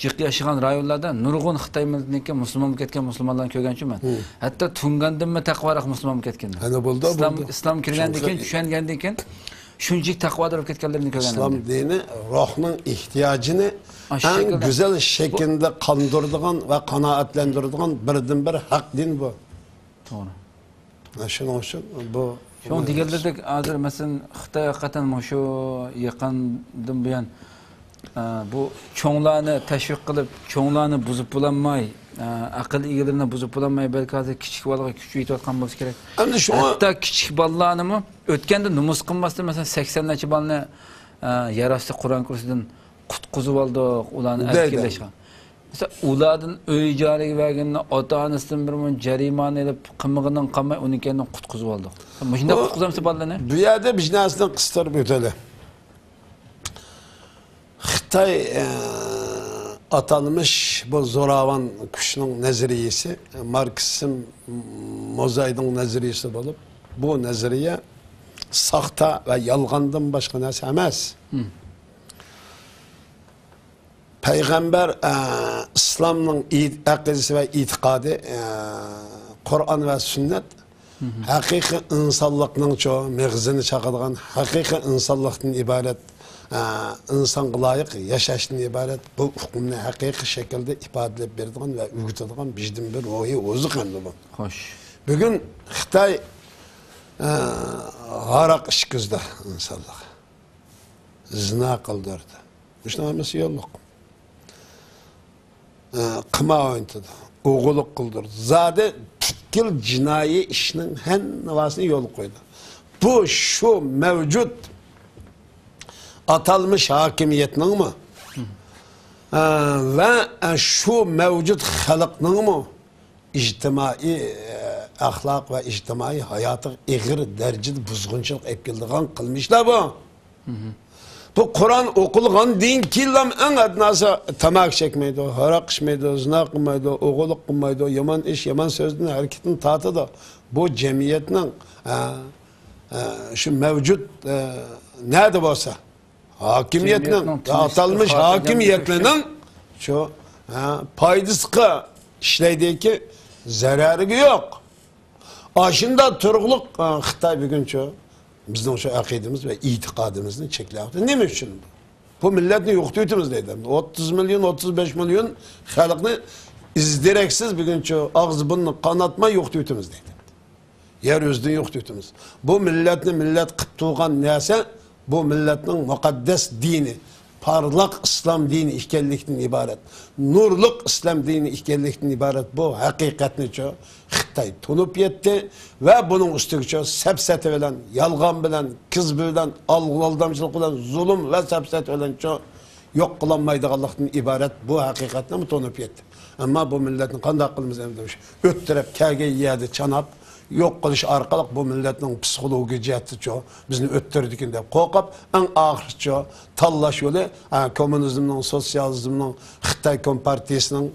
jiq yashagan rayonlarda nurg'un Xitoy millatniki musulmon bo'lib ketgan musulmonlarni ko'rganman. Hatto Tungandanmi taqvaroq musulmon bo'lib ketgan. Ana bo'ldi, islom kirgandan keyin, tushungandan keyin shunchalik taqvodor bo'lib ketganlarni ko'rganman. İslam dini ruhning ehtiyojini en güzel şekilde kandırdıgan ve kanaatlendirdiğin birden bir hak din bu. Doğru. Şunun için bu. Şu diğerlerdek hazır mesela Xitoy hakikaten şu yakından buyan bu çoğlarını teşvik kılıp çoğlarını bozup bulanmay, akıl ilgilerini bozup bulanmay, belki hazır küçük balığa küçük yitotkan olsa gerek. Hatta küçük ballarını mı ötkende numus kılmasın, mesela 80'lerce balını yarası Kur'an kursundan qutquzib oldik, ularni erkinlashgan. Mesela ulardan uy joyiga berganini ota-onasidan bir jarimani deb qimig'idan qamay, unikini qutquzib oldik. Shunda qutquzamiz bolalarni. Bu yerda bir narsani qistirib o'tadi. Xitoy atanmış bu zo'ravon kuchning nazariyasi, Marksizm mozaydning nazariyasi bo'lib, bu nazariya saxta ve yolg'ondan boshqa narsa emas. Peygamber İslam'ın akidesi ve itikadı, Kur'an ve sünnet, hakiki insanlıkның çoğu, mağzini çakıdığın, hakiki insanlıktan ibaret, insan layık yaşaştan ibaret, bu hükümünü hakiki şekilde ifade edip verdiğin ve ügütediğin bizden bir ruhi ozu kandı bu. Hoş. Bugün Xitay harak işkizdi insanlık. Zina kıldırdı. Düşünemesi yolluk. Qıma oynadı, oğuluk kıldırdı. Zade tütkil cinayi işinin hen navasını yol koydu. Bu şu mevcut atalmış hakimiyetinin mi? Ve şu mevcut halkının mı? İctimai ahlak ve içtimai hayatı eğir derecede buzgunçuluk epkildiğin kılmışlar bu. Bu Kur'an okulgan din killam en adnası tamak çekmeydi, harak içmeydi, zina kılmaydı, oğuluk kılmaydı, yaman iş, yaman sözünün hareketin tahtı da bu cemiyetin şu mevcut nerede olsa hakimiyetinin, atalmış hakimiyetinin şu paydası işleydeki zararı yok. Aşında turguluk Xitay bugün şu bizden şu akidemiz ve itikadımızın çekildi. Ne için bu? Bu milletin yoktuyutumuz deydim. 30 milyon, 35 milyon halkını izdireksiz bugün şu ağzı bunu kanatma yoktuyutumuz deydim. Yeryüzünün yoktuyutumuz. Bu milletin millet kıptuğan neyse bu milletin mukaddes dini, parlak İslam dini ihkellikten ibaret. Nurluk İslam dini ihkellikten ibaret. Bu hakikatini çok Xitay tunup yetti ve bunun üstüne çok sepseti bilen, yalgan bilen, kız bilen, aldamcılık bilen, zulüm ve sepseti bilen çok yok kılanmaydı Allah'tan ibaret. Bu hakikatini mi tunup yetti? Ama bu milletin kandak kılımız emdemiş. Öttürep, kage yiyedi, çanap. Yok kılış arkalık bu milletin psikoloji ciheti çoğu bizni öttürdükünde kokap en ahir çoğu tallaş yolu komünizminin, sosyalizminin, Xitay Kompartiyasının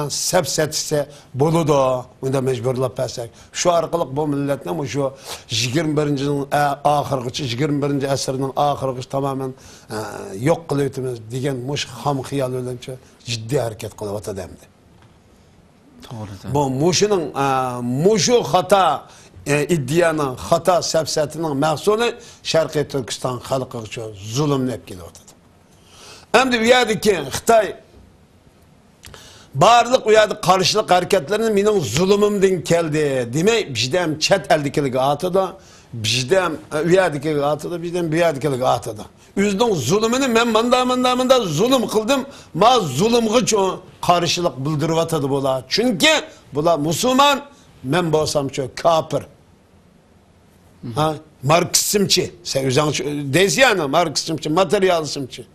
sepsetisi bulu da bunda mecburlap pesek. Şu arkalık bu milletin şu 21. ahirgıcı, 21. esrinin ahirgıcı tamamen yok kılıyordumuz diyen muş ham hiyal ölen çoğu ciddi hareket kılıvatı demdi. Bu muşu hata iddianın, hata sepsetinin məhsulü Şərqi Türkistan halkı üçün zulümünü etkili ortadı. Hem de bir yerdeki Xitay barlık bir yerde karşılık hareketlerinin benim zulümümden geldi demek bizden çet eldikiligi atıda bizden üyadikelik atıda, bizden büyadikelik atıda. Özünün zulümünü men manda zulüm kıldım, ma zulümgü ço karşılık bildirip atadı bola. Çünkü bola Müslüman, men bolsam ço kafir. Ha, Marksizmçi, sen özün deysi yani Marksizmçi, materyalizmçi.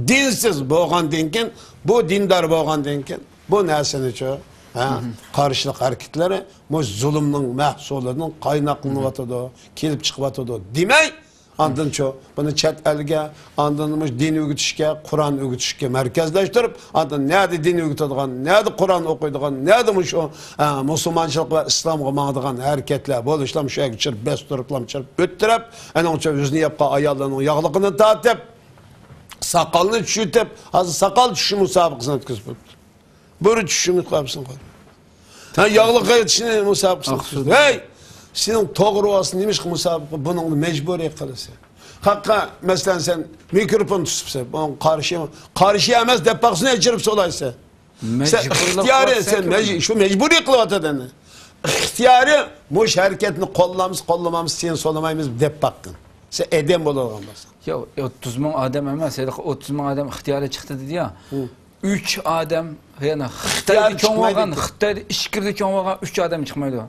Dinsiz boğan denken, bu dindar boğan denken, bu nesini ço? Ha, karşılık hareketleri, bu zulümün mahsulunun kaynaklanıp atıdı, kelip çıkıp atıdı. Demey, andın ço, bunu chet elge, andın din ögütüşke, Kur'an ögütüşke merkezleştirip, andın neydi din ögütüdüğün, neydi Kur'an okuyduğun, neydi şu Müslümançılık ve İslam'a mağdığın hareketler, bol İslam şöyle geçirip, beş turuklam geçirip, öttürüp, onun ço yüzünü yapka ayarlarının yağlıkını dağıtıp, sakalını çüşütüp, hazır sakal çüşü musabıkısını etkizip öttü. Böyle çüşümü kapsın koy. Ha yağlı kayıtışını musabıkısını. Hey! Senin toğru olsun demiş ki musabıkı, bunun mecburi kılırsa. Hakka mesela sen mikrofon tutup bunun karşıya emez depaksını geçirip solaysa. Sen ihtiyarı, sen şu mecburi kılıp atadığını. İhtiyarı, bu hareketini kollamamız, sen solamayımız depakkın. Sen edem bolalgan basın. Ya 30 bin adam emas, 30 bin adam ihtiyarı çıktı dedi ya. 3 adam, yani Xitayda çoğun olgan, Xitayda işkirdi çoğun olgan 3 adam çıkmaydı.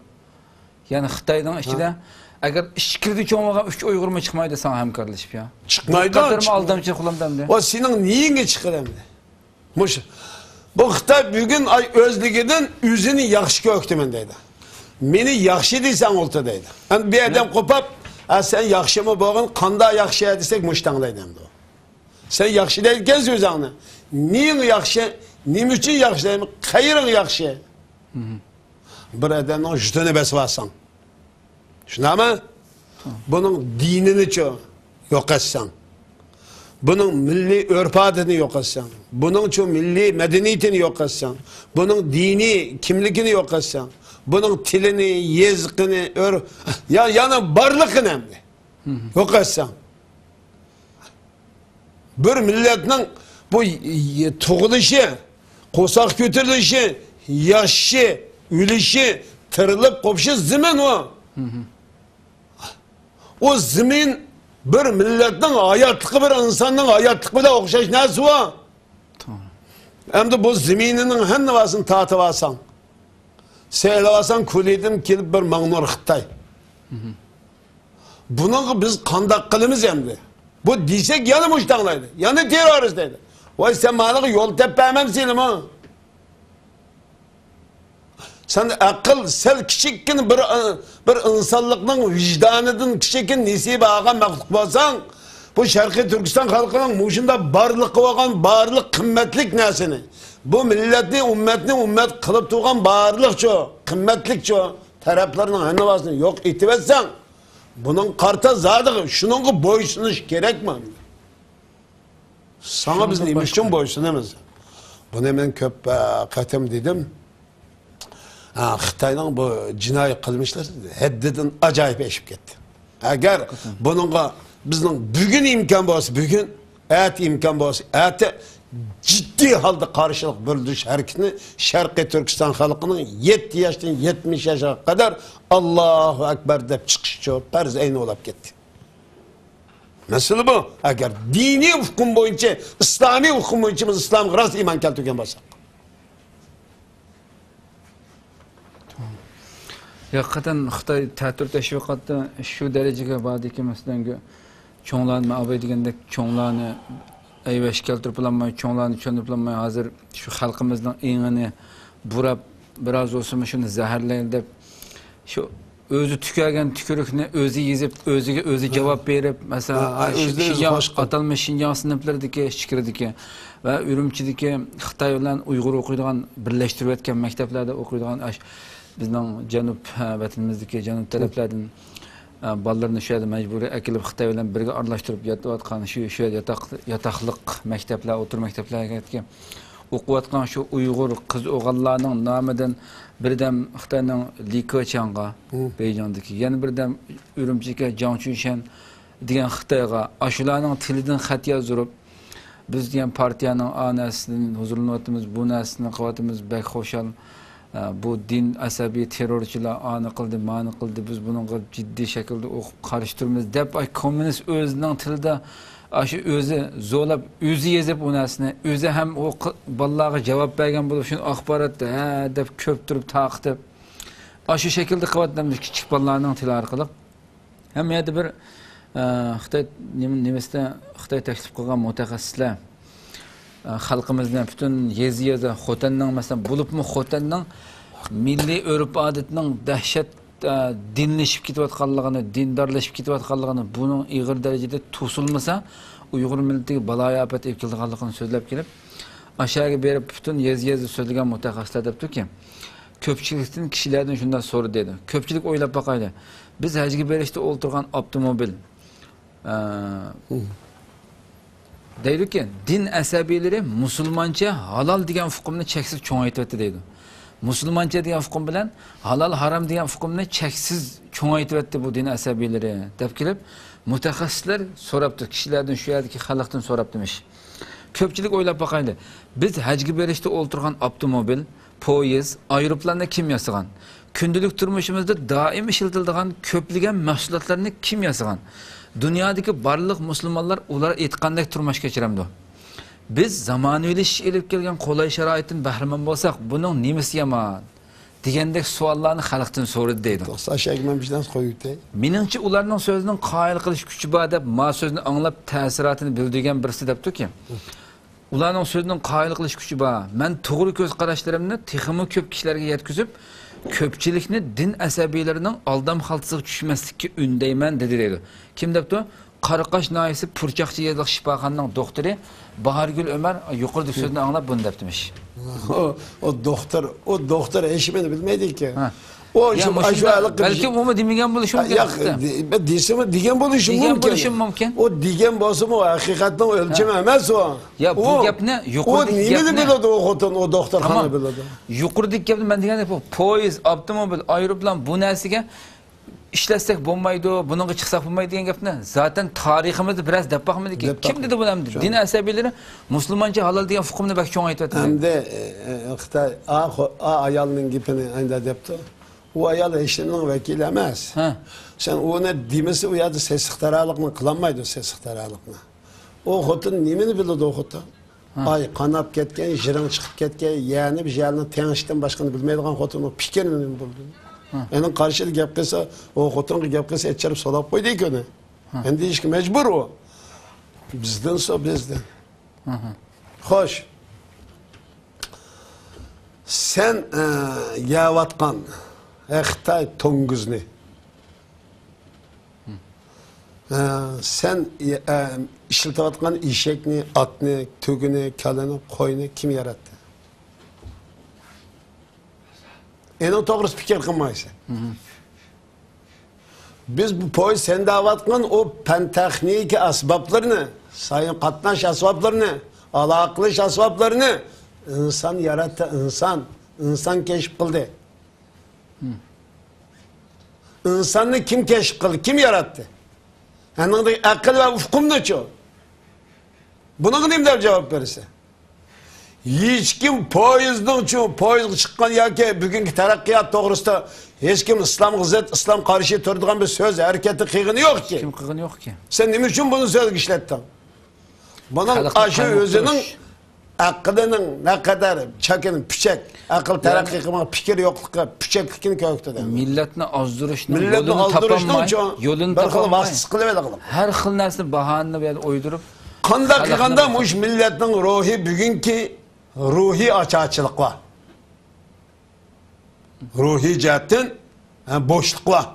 Yani Xitaydan içinde, eğer işkirdi çoğun olgan 3 Uygur'ma çıkmaydı sana hemkarlaşıp ya. Çıkmaydı mı? Kadarımı aldamcı kullandım de. O senin neyine çıkır hem de? Bu Xitay bugün özlüğünden yüzünü yaxşı köktümün deydi. Meni yaxşı deysen oldu deydi. Yani bir adam kopap, sen yaxşı mı boğun, kanda yaxşı desek muştanlaydı hem de o. Sen yaxşı deyken sözünü. Neyin yaxşı, nim için yaxşı değil mi? Hayırın yaxşı. Bir adamın jütünü besvasan. Şuna mı? Bunun dinini yok etsen. Bunun milli örf adetini yok etsen. Bunun milli medeniyetini yok etsen. Bunun dini kimlikini yok etsen. Bunun tilini, yezgini, yani barlık önemli. Yok etsen. Bir milletin bu tuğuluşu, kosak götürülüşü, yaşı, ülüşü, tırılıp kopuşu zemin o. O zemin bir milletin hayatlığı, bir insanın hayatlığı da okşaş nesi o? Hem de bu zemininin hem nevasını tatıp alsan, seylevasan kulidim kelip bir mağnur Xitay. Bunu biz kandak kılımız hem de. Bu desek yanı muştanlaydı, yanı terörist dedi. Vay sen bana yol tepemem senin ha. Sen akıl, sel küçükken bir insanlıkның vicdanıdın küçükken nesibi ağam məxluq bolsan, bu Şərqi Türkistan halkının muşunda barlıqı olan barlıq kımmetlik nesini, bu milletni, ümmet kılıp tuğan barlıq ço, kımmetlik ço, taraflarının hannavasını yok itivetsen, bunun karta zadığı, şunun boysunuş gerek mi? Sana biz neymiş için boysunamız. Bunu hemen köp katem dedim. Xitayning bu jinoiy qilmishlari haddidan ajoyib eshib ketdi. Agar buningga bizning bugun imkon bo'lsa, bugun at imkon bo'lsa, at jiddiy holda qarshilik bildirish harakatini Sharqiy Turkiston xalqining 7 yoshdan 70 yoshga qadar Allohu akbar deb chiqishi farz ayni bo'lib ketdi. Masala bu, agar diniy hukm bo'yicha, islomiy hukm bo'yicha biz islomga rost iymon keltirgan bo'lsak. Hakikaten Xitay ta'tir teşvikatı şu dereceye bağlı ki mesela çoğunlarını abay degandek çoğunlarını ayveş keltirip bulanmay, çoğunlarını çöndürüp bulanmay hazır şu halkımızın iğini burap biraz olsun şunu zehirleyin dep şu özü tükergen tükürükünü özü yezip özü cevap verip mesela Şinjan atalmış Şinjan sınıflardaki şikirdeki ve Ürümçideki Xitay bilen Uygur okuyduğun birleştirip etken mekteplerde okuyduğun bizning janub vatanimizdagi janub taraflardan bolalarni shu yerda majburiy akilib Xitoy bilan birga aralashtirib yotayotgan shu yotoqliq maktablar, o'tir maktablarga o'qiyotgan shu Uyg'ur qiz o'g'illarning nomidan birdan Xitoyning Likochanga Beyjondagi, yana birdan Urumchiga Jiangchushan degan Xitoyga shularning tilidan xat yozib biz degan partiyaning onasidan huzurlanyapmiz, bu narsani qilyapmiz, bek xo'shal bu din asabiy terrorchilar ani qildi, mani qildi, biz bunga jiddiy shaklda o'qib qarshi turamiz deb kommunist o'zining tilida shu o'zi zo'lab, o'zi yezib u narsani, o'zi ham o bolalarga javob bergan bo'lib, shuni axborotda ha deb ko'p turib taqib, shu shaklda qilyapmiz kichik bolalarning tili orqali. Ham yerda bir Xitoy nimasida Xitoy taklif qilgan mutaxassislar xalqimizni butun yezi Xotanning masalan bo'libmi Xotanning milliy urf-odatning dahshat dinlashib ketayotganligini, dindorlashib ketayotganligini, buning ig'ir darajada to'silmasa, Uyg'ur millatiga baloyi ofat olib kelganligini so'zlab kelib, aşağıya berib butun yezi so'zlagan mutaxassislar debdiki, ko'pchilikdan kishilardan shunday so'ra dedi. Ko'pchilik o'ylab boqayli. Biz hajga berishda o'ltirgan avtomobil deydi-ki, din asabiylari musulmoncha halol degan hukmni cheksiz cho'ngaytirdi deydi. Musulmoncha degan hukm bilan halol harom degan hukmni cheksiz cho'ngaytirdi bu din asabiylari deb kelib, mutaxassislar so'rabdi, kishilardan shu yerdagi xalqdan so'rabdimish. Ko'pchilik o'ylab boqayli. Biz hajga berishda o'ltirgan avtomobil, poyezd, aeroplanni kim yasagan? Kundalik turmushimizda doim ishlatiladigan ko'plagan mahsulotlarni kim yasagan? Dunyodagi barliq musulmonlar ular aytgandek turmush kechiramdi. Biz zamonaviylashish elib kelgan qulay sharoitdan bahramand bo'lsak, buning nimasi yomon degandek savollarni xalqdan so'radi deydi. To'xtashagman bizdan qo'yibdi. Meningcha ularning so'zining qoyil qilish kuchi bor deb, ma so'zni anglab ta'sirotini bildirgan birisi debdi-ki, ularning so'zining qoyil qilish kuchi bor. Men to'g'ri ko'z qarashlarimni texmi ko'p kishilarga yetkazib, ko'pchilikni din asabiylarining aldam xaltasiga tushmaslikka undayman dedi deydi. Kim debdi? Qaraqash noyisi Purchaqchi yerlik shifoxonaning doktori Bahargul Ömer yuqoridagi so'zni anglab bunu debdimish. O doktor eşimini bilmeydi ki. O belki umumu demagan bo'lishi mumkin. Desimi degan bo'lishi mumkin. O degan bo'lsa o haqiqatning o'lchami emas o. Ya bu gapni yuqoridagi gapni biladi o xotin o doktorxona biladi. Yuqoridagi gapni men deganda bu poyezd, avtomobil, aeroplan bu narsaga işletsek bo'lmaydi, bunga chiqsak bo'lmaydi degan gapni zaten tariximizda biroz deb boqmadiki. Kim dedi buni? Din asabiylari musulmoncha halol degan hukmni bak cho'ngaytirdi. Endi Xitoy ayolning gapini endi debdi. O ayol eşinin vekili emas. Sen ona demesi o yerda sesixtaralikni qilolmaydi, sesixtaralikni. O xotin nimani biladi o xotin? Ay qanab ketgan, jiring chiqib ketgan, ya'ni bir yerni tengishdan boshqani bilmaydigan xotin o fikrini bildi. Enin karşıda gap qilsa, o xotinga gap qilsa etchirib solab qo'ydi ekani. Endi ishga majbur o. Bizdan bizdan. Xo'sh. Sen yavatgan Xitoy to'ngizni. Sen ishlatayotgan eshakni, otni, tugini, kalani, qo'yni kim yaratdi? Endi to'g'risi fikr qilmaysan. Biz bu poyezd sen davatgan o pentexniki asbablarını, sayın qatnash asbablarını, aloqalish asbablarını inson yaratdi, inson keşf qildi. İnsanni kim keşf qildi, kim yarattı? Anında akıl ve ufkumda-chi. Buna nima deb javob bersa? Hech kim poyezdning poyezd chiqqan yoki bugungi taraqqiyot to'g'risida hech kim islomga zid, islom qarshi turadigan bir so'z harakati qilgani yo'q-ki. Kim qilgani yo'q-ki. Sen nima uchun buni so'zga ishlatding? Buning aşı o'zining aqlining naqadar chakin pichak, aql taraqqiy qilmoq fikr yo'qligi, pichaklikni ko'rsatadi. Millatni ozdirishning yo'lini topolmay, har xil narsa bahonani bilan o'ydirib, qanday qilganda mush millatning ruhi bugungi ruhi açıkçılık var. Ruhi cihetten boşluk var.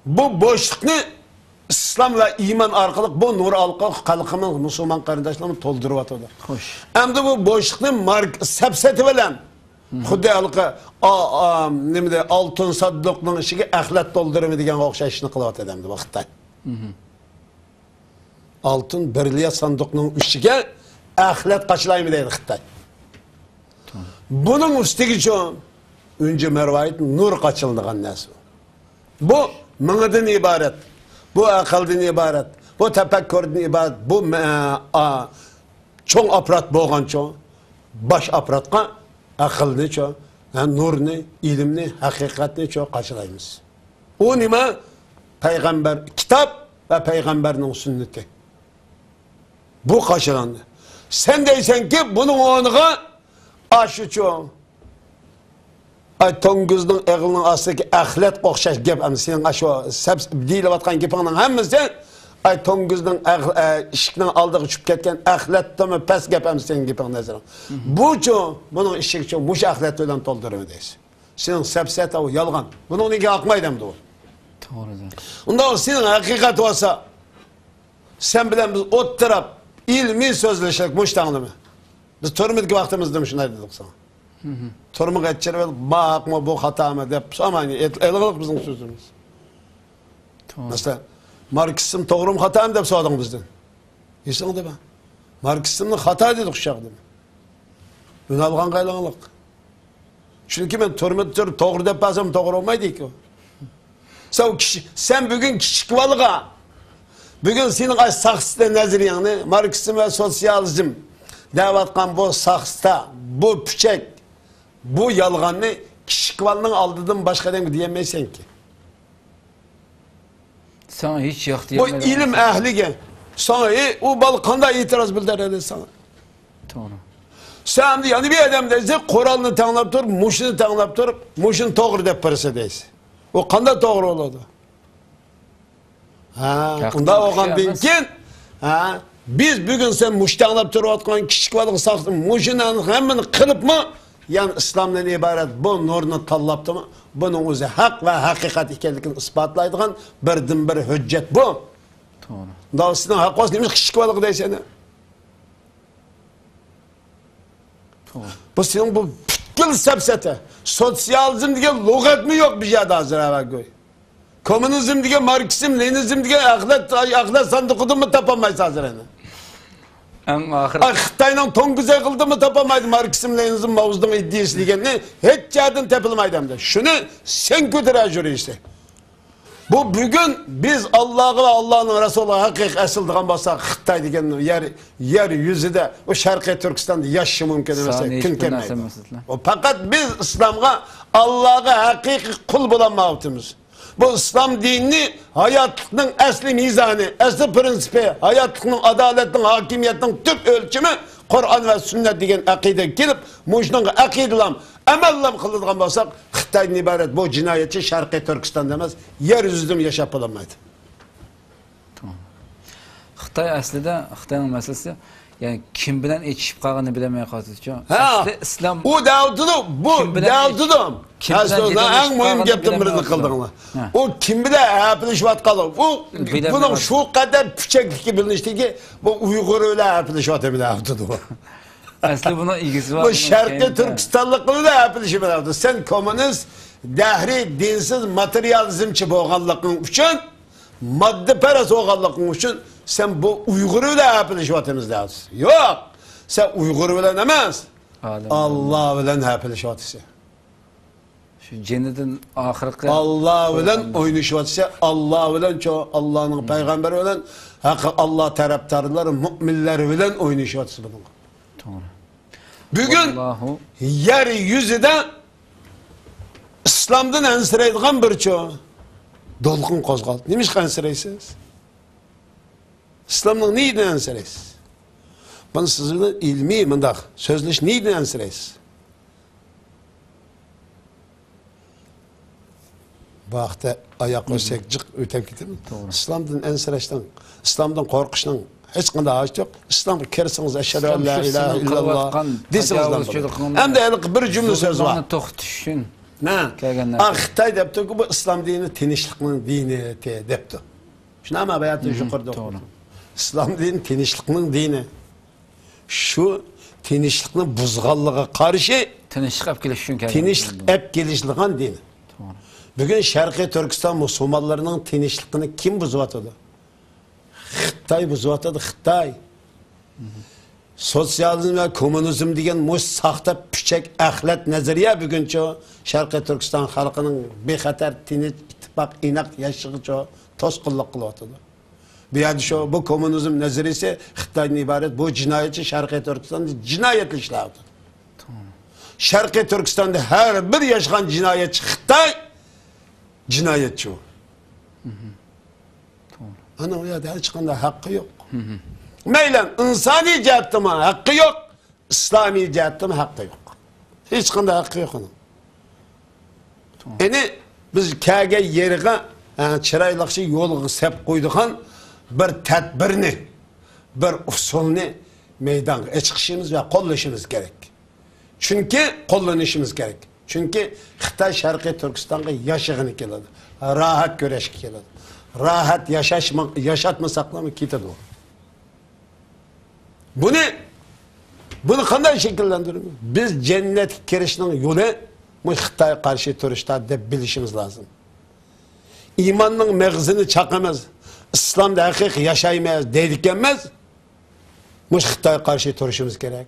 Bu boşlukni İslam ve iman arkalık bu nur arkalık halkımın Müslüman kardeşlerimi toldurup atıyorlar. Hem de bu boşlukni sepseti bilen Xuddi halkı altın sadıqның işiga axlat toldurimi degan o'xshashni qilyapti endi bu Xitoy. Altın birliya sandıqның ishiga axlat qachlaymi deydi Xitoy. Bunun ustiga önce mervayet nur kaçıldıgan narsa. Bu mıngıdan ibaret, bu akıldan ibaret, bu tefekkürden ibaret, bu çoğun aparat boğan çoğun, baş aparatka akıllı çoğun, nurni, ilimni, haqiqatni çok kaçırayımız. O nima? Peygamber, kitap ve peygamberinin sünneti. Bu kaçırandı. Sen deysen ki bunun onuğa aşı çoğu. Ay Tonguz'un eğilinin asındaki ahlet kokşaş gep. Senin aşı deyile batkan gepinin hemmisi ay Tonguz'un işikten aldığı uçup ketken ahlet mi pes gep senin gepinin nezirin. Bu çoğu, bunun işik çoğu muş ahlet öyle doldurur deysin. Senin sepset o yalgan. Bunun niki akmaydı mı doğru? Doğrudur. Onda o senin hakikat olsa sen bilen biz ot taraf ilmi sözleşerek muştanlı mı? Biz törmedeki vaktimizde mi şunlar dedik sana? Törmük etçeri ve bakma bu hata mı deyip saman elgılık bizim sözümüz. Mesela Marksizm doğru mu hata mı deyip sordun bizden. Yesin de ben. Marksizm'in hata dedik uşak değil mi? Ünalgan kaylanlık. Çünkü ben törmedeki doğru deyip basam doğru olmaydı ki o. Sen bugün küçük balığa, bugün senin ay saksıda neziriyanı, Marksizm ve sosyalizm devatkan bu saksıda, bu püçek, bu yalganını küçük balığın aldığın başka demi diyemezsen ki. Sana hiç yok Bu diyemedim. ilim ehli gel. Sana o balıkanda itiraz bildirir sana. Doğru. Sen de yani bir adam deyse Kur'an'ını tanlap durup, muşunu tanlap durup, muşun doğru deyip parası deyse. O kanda doğru oldu. Onda oğan dinken, biz bugün sen muştanlap durup atkan küçük balık saktın, muşundan hemen kılıp mı? Yani İslam'dan ibaret bu nurunu tallaptı mı? Bunun özü hak ve hakikat ikenlikini ispatlaydıgan birden bir hüccet bu. Doğru. Daha sizin hak olsun demiş küçük balık deyse ne? Doğru. Bu senin bu pütkül sepsete. Sosyalizm diye lügat mı yok bir şey daha hazır evvel koy. Komünizm diye, Marksizm, Leninizm diye ahiret sandıkıdı mı tapamayız hazır ene. En ahir. Xitay'la Tonguz'a kıldı mı tapamaydı Marksizm, Leninizm, Mao'nun iddiası diye. Hiç yerden tepilmaydı hem de. Şunu sen götüre jüri işte. Bu bugün biz Allah'ı ve Allah'ın Resulü hakik esildiğen basak Xitay diyen yer yüzü de o Şarkı Türkistan'da yaşı mümkün demese kim kelmeydi. O fakat biz İslam'a Allah'ı hakik kul bulanmağıtımız. Bu İslam dinini hayatının asli mizanı, asli prensipi, hayatının adaletinin, hakimiyetinin tüm ölçümü Kur'an ve sünnet diyen akide gelip muşnun akidelam emellam kılıdığın basak Xitay'ın ibaret bu cinayeti Şarkı Türkistan demez. Yeryüzüdüm yaşap olamaydı. Tamam. Xitay aslida Xitayning masalasi yani kim bilan ichib qolganini bilmay qoldi. Ha. İslam O davdudu, bu davdudu. Aslında en mühim gepten birini kıldığınlar. O kim bile hapilişvat kalır. Bunun şu kadar küçüklik bilinişti ki bu Uygur öyle hapilişvatı bile davdudu. Aslında buna ilgisi var. Bu Şarkı Türkistanlıkları da hapilişi bile davdudu. Sen komünist, dehri, dinsiz, materyalizmçi boğanlıkın için, madde parası boğanlıkın için sen bu Uygur'u da hapilişvatınız davdudu. Yok. Sen Uygur bile demez. Allah bilen hapilişvatısı. Şu cennetin ahireti Allah bilen oynayışvatısı, Allah bilen çoğu Allah'ın peygamberi bilen Allah taraftarları, müminleri bilen oynayışvatısı bunun. Doğru. Bugün yeryüzüde İslam'dan ensireydiğen bir çoğu dolgun kozgaldı. Neymiş ensireysiz? İslam'dan neyden ensireysiz? Ben sizinle ilmi mındak sözleş neyden ensireysiz? Bu hafta ayak ölsek cık öten gitti mi? İslam'dan ensireşten, İslam'dan korkuştan hiç kanda ağaç yok. İslam'ı kersiniz eşhedü en la ilahe illallah desiniz. Hem de bir cümle söz var. Ne? Xitay depti ki bu İslam dini tinçlikning dini depti. Şuna ama bayatı yukarıda okudu. İslam dini tinçlikning dini. Şu tinçlikni buzganlığa karşı tinçlik ep gelişliğin dini. Bugün Şarkı Türkistan Müslümanlarının tinçlikini kim buzuvatıdı? Xitay buzuvatıdı, Xitay. Sosyalizm ve komünizm diyen muş saxta püçek ahlet nezariye bugün çoğu Şarkı Türkistan halkının bir xatar tinç, ittifak, inak yaşığı çoğu toz kıllıq kılıvatıdı. Bir yerde şu bu komünizm nezarisi Xitay'ın ibaret bu cinayetçi Şarkı Türkistan'da cinayetli işlerdi. Şarkı Türkistan'da her bir yaşayan cinayetçi Xitay cinayetçi o. Ana o yerde hiç kanda hakkı yok. Meylen insani cihatta mı hakkı yok, İslami cihatta mı hakkı yok. Hiç kanda hakkı yok onun. Yani biz kage yerine çıraylıkçı yolu sep koyduğun bir tedbirini, bir usulünü meydana çıkışımız ve kollaşımız gerek. Çünkü kullanışımız gerek. Çünkü Xitay Şarkı Türkistan'a yaşağını keledi. Rahat göreş keledi. Rahat yaşatmasak mı kitedi o. Bunu kanday şekillendiriyor? Biz cennet kirişinin yolu bu Xitay'a karşı turistler de bilişimiz lazım. İmanın mağzını çakamaz. İslam'da hakik yaşayamaz, deydikenmez. Bu Xitay'a karşı turistimiz gerek.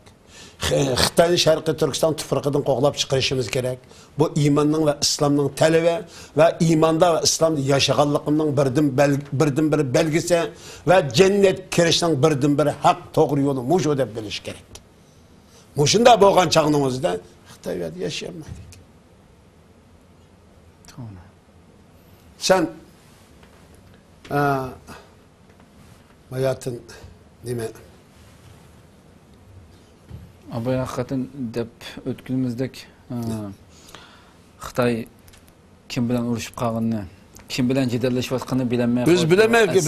Xitay'ın Şarkı Türkistan tüfraqıdan qoğlap çıkarışımız gerek. Bu imanın ve İslam'ın talebi ve imanda ve İslam'da yaşaganlığının birden bir belgisi ve cennet kirişinin birden bir hak doğru yolu muşu dep biliş gerek. Muşunda boğan çağınımızda Xitay'da yaşayamadık. Tamam. Sen hayatın değil mi? Ama hakikaten dep ötkünümüzdeki Xitay kim bilen uruşup kalğanını, kim bilen cedelleşiyotganını bilenmey. Biz bilemedik.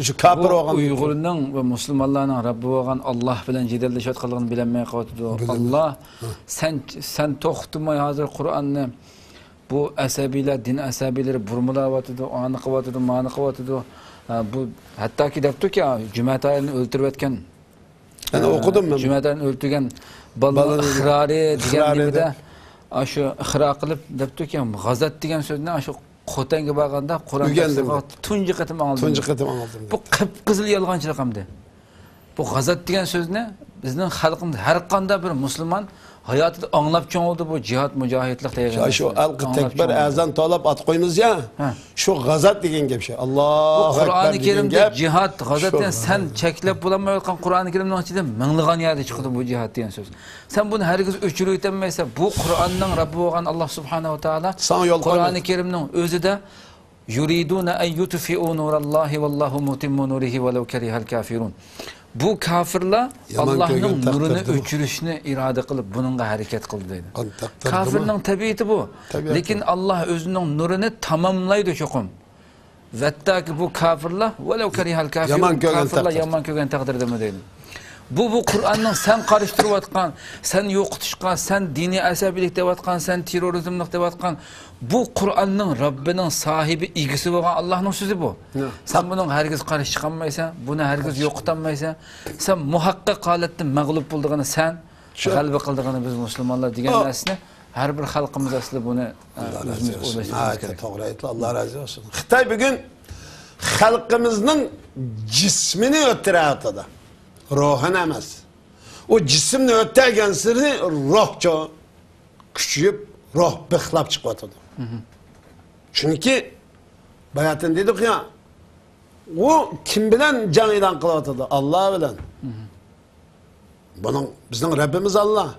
Şu kafir olgan Uyg'urning ve Müslümanlarning Rabbi olgan Allah bilen cedelleşiyotganligini bilenmey qo'ydi. Allah sen to'xtamay hozir Qur'onni bu asabiler, din asabileri burmulayotdi, onu qilyotdi, mani qilyotdi. Bu hattoki debdiki Jumat ayini o'ltirib o'tgan. Yani okudum ben. Cümleden öldürgen balı ıhrari diyen nimede aşı ıhra kılıp depti ki gazet diyen sözüne aşı Xotenga bağında Kur'an tefsiri tuncu katım anladım. Tuncu katım anladım. Bu kıpkızıl yalgancılık hamdi. Bu gazet diyen sözüne bizden halkımız her kanda bir Müslüman hayatı anlap çoğun oldu bu cihat mücahitlik diye. Şu algı tekbir ezan talep at koyumuz ya. Şu gazet diyen gibi şey. Allahu Ekber. Kur'an-ı Kerim'de cihat gazetten sen çeklep bulamayotgan Kur'an-ı Kerim'den içinde mыңлыган yerde çıktı bu cihat diyen söz. Sen bunu herkes öçürü etemeyse bu Kur'an'dan Rabbi olan Allah Subhanahu ve Teala Kur'an-ı Kerim'in özü de yuriduna en yutfi'u nurallahi vallahu mutimmu nurihi velev kerihal kafirun. Bu kafirler Allah'ın nurunu öçürüşünü irade kılıp bununla hareket kıldı dedi. Kafirlerin tabiatı bu. Lakin Allah özünün nurunu tamamlaydı çokum. Vetta ki bu kafirler velev kerihal kafirun. Kafirler yaman kögen takdirde mi değil. Bu Kur'an'ın sen karıştırıp atkan, sen yoqutuşkan, sen dini asabilik deyip atkan, sen terörizmlik deyip atkan. Bu Kur'an'ın Rabbinin sahibi, ilgisi olan Allah'ın sözü bu. Sen bunun herkes karşı çıkamaysan, bunu herkes yokutanmaysan, sen muhakkak halettin mağlup bulduğunu sen, galbi kıldığını biz Müslümanlar diyen aslında her bir halkımız aslında bunu ulaştırmamız gerek. Allah razı olsun. Xitay bugün halkımızın cismini öttürüyordu. Ruhun emez. O cisimni öttergen sırrı ruhça küçüyüp ruh bıxlap çıkıyordu. Çünkü bayatın dedik ya o kim bilen can ilan kılıyordu? Allah bilen. Bunun bizden Rabbimiz Allah.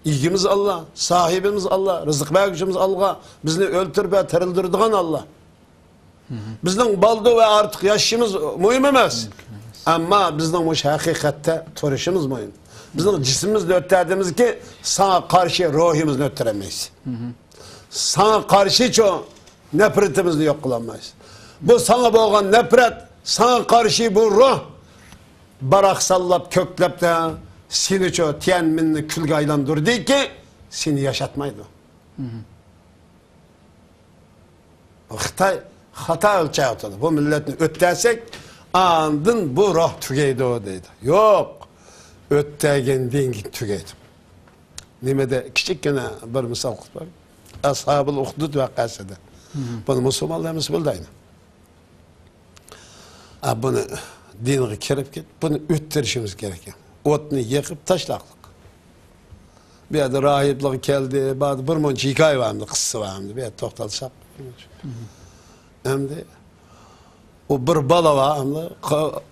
İlgimiz Allah. Sahibimiz Allah. Rızık vergücümüz Allah. Bizni öldürüp ve tirildirdiğin Allah. Bizden baldı ve artık yaşımız mühim emez. Ama bizden bu hakikatte turuşumuz mühim. Bizim cisimimizle ötterdiğimiz ki sana karşı ruhumuzla ötteremeyiz. Sana karşı çok nefretimizi yok kılamayız. Bu sana boğan nefret, sana karşı bu ruh barak sallap köklep de seni çok tiyenminli külge aylandırdı ki seni yaşatmaydı. Xitay hata ölçeği oturdu. Bu milletini öttersek andın bu ruh tügeydi o deydi. Yok. Öttegen dengi tügeydi. Nimede küçük gene bir misal var. Ashab-ı Uhdud vakasıda. Bunu Müslümanlarımız bildi aynı. Bunu dinine kirip git. Bunu öttirişimiz gereken. Otunu yıkıp taşlaklık. Bir yerde rahiplik geldi. Bazı bir monç hikaye vardı, kıssa vardı. Bir yerde tohtalışak. Hem de o bir bala var.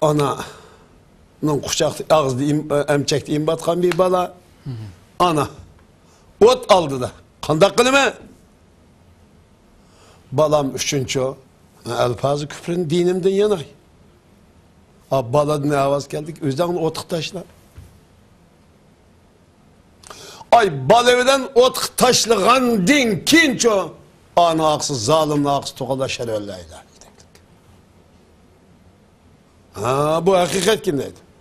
Ana'nın kuşakta ağızda emçekte imbatkan bir bala. Ana Ot aldı da. Kandak kılımı. Balam üçüncü. Elfazı küfrün dinimden yanay. Baladın avaz geldik. Özden otuk taşlar. Ay baleviden otuk taşlıgan din kinço. Anı aksız, zalimli aksız tokalaşar öyleyler. Bu hakikat kimdeydi?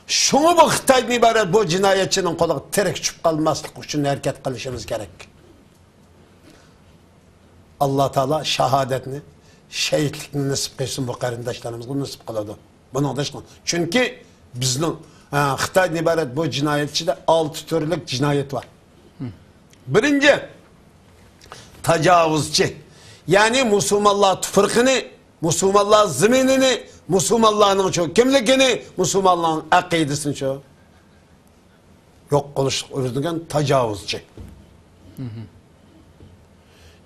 Şunu bu Xitay'dan ibaret bu cinayetçinin kolu terek çıkıp kalmaslık için hareket kılışımız gerek. Allah Teala şehadetini, şehitlikini nasip kılsın bu kardeşlerimize nasip kıladı. Bunun dışında. Çünkü bizden Xitay'dan ibaret bu cinayetçide 6 türlük cinayet var. Birinci, tecavüzçi. Yani Müslümanlar fırkını, Müslümanlar zeminini, Müslümanların çok kimlikini, Müslümanların akidesini çok yok konuşurken tecavüzçi.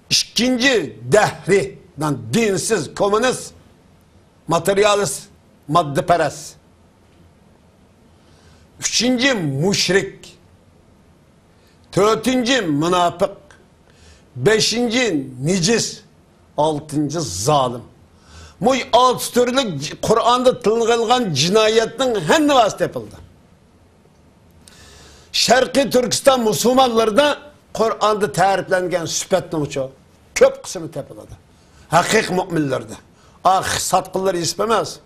İkinci dehri, dinsiz, komünist, materyalist, maddeperest. Üçüncü müşrik. Dördüncü münafık. Beşinci nicis. Altıncı zalim. Bu altı türlü Kur'an'da tılgılgan cinayetin hem vasıta yapıldı. Şarkı Türkistan Müslümanları da Kur'an'da tariflengen süpetli çoğu. Köp kısmı tepildi. Hakik müminlerde. Satkıları ispemez.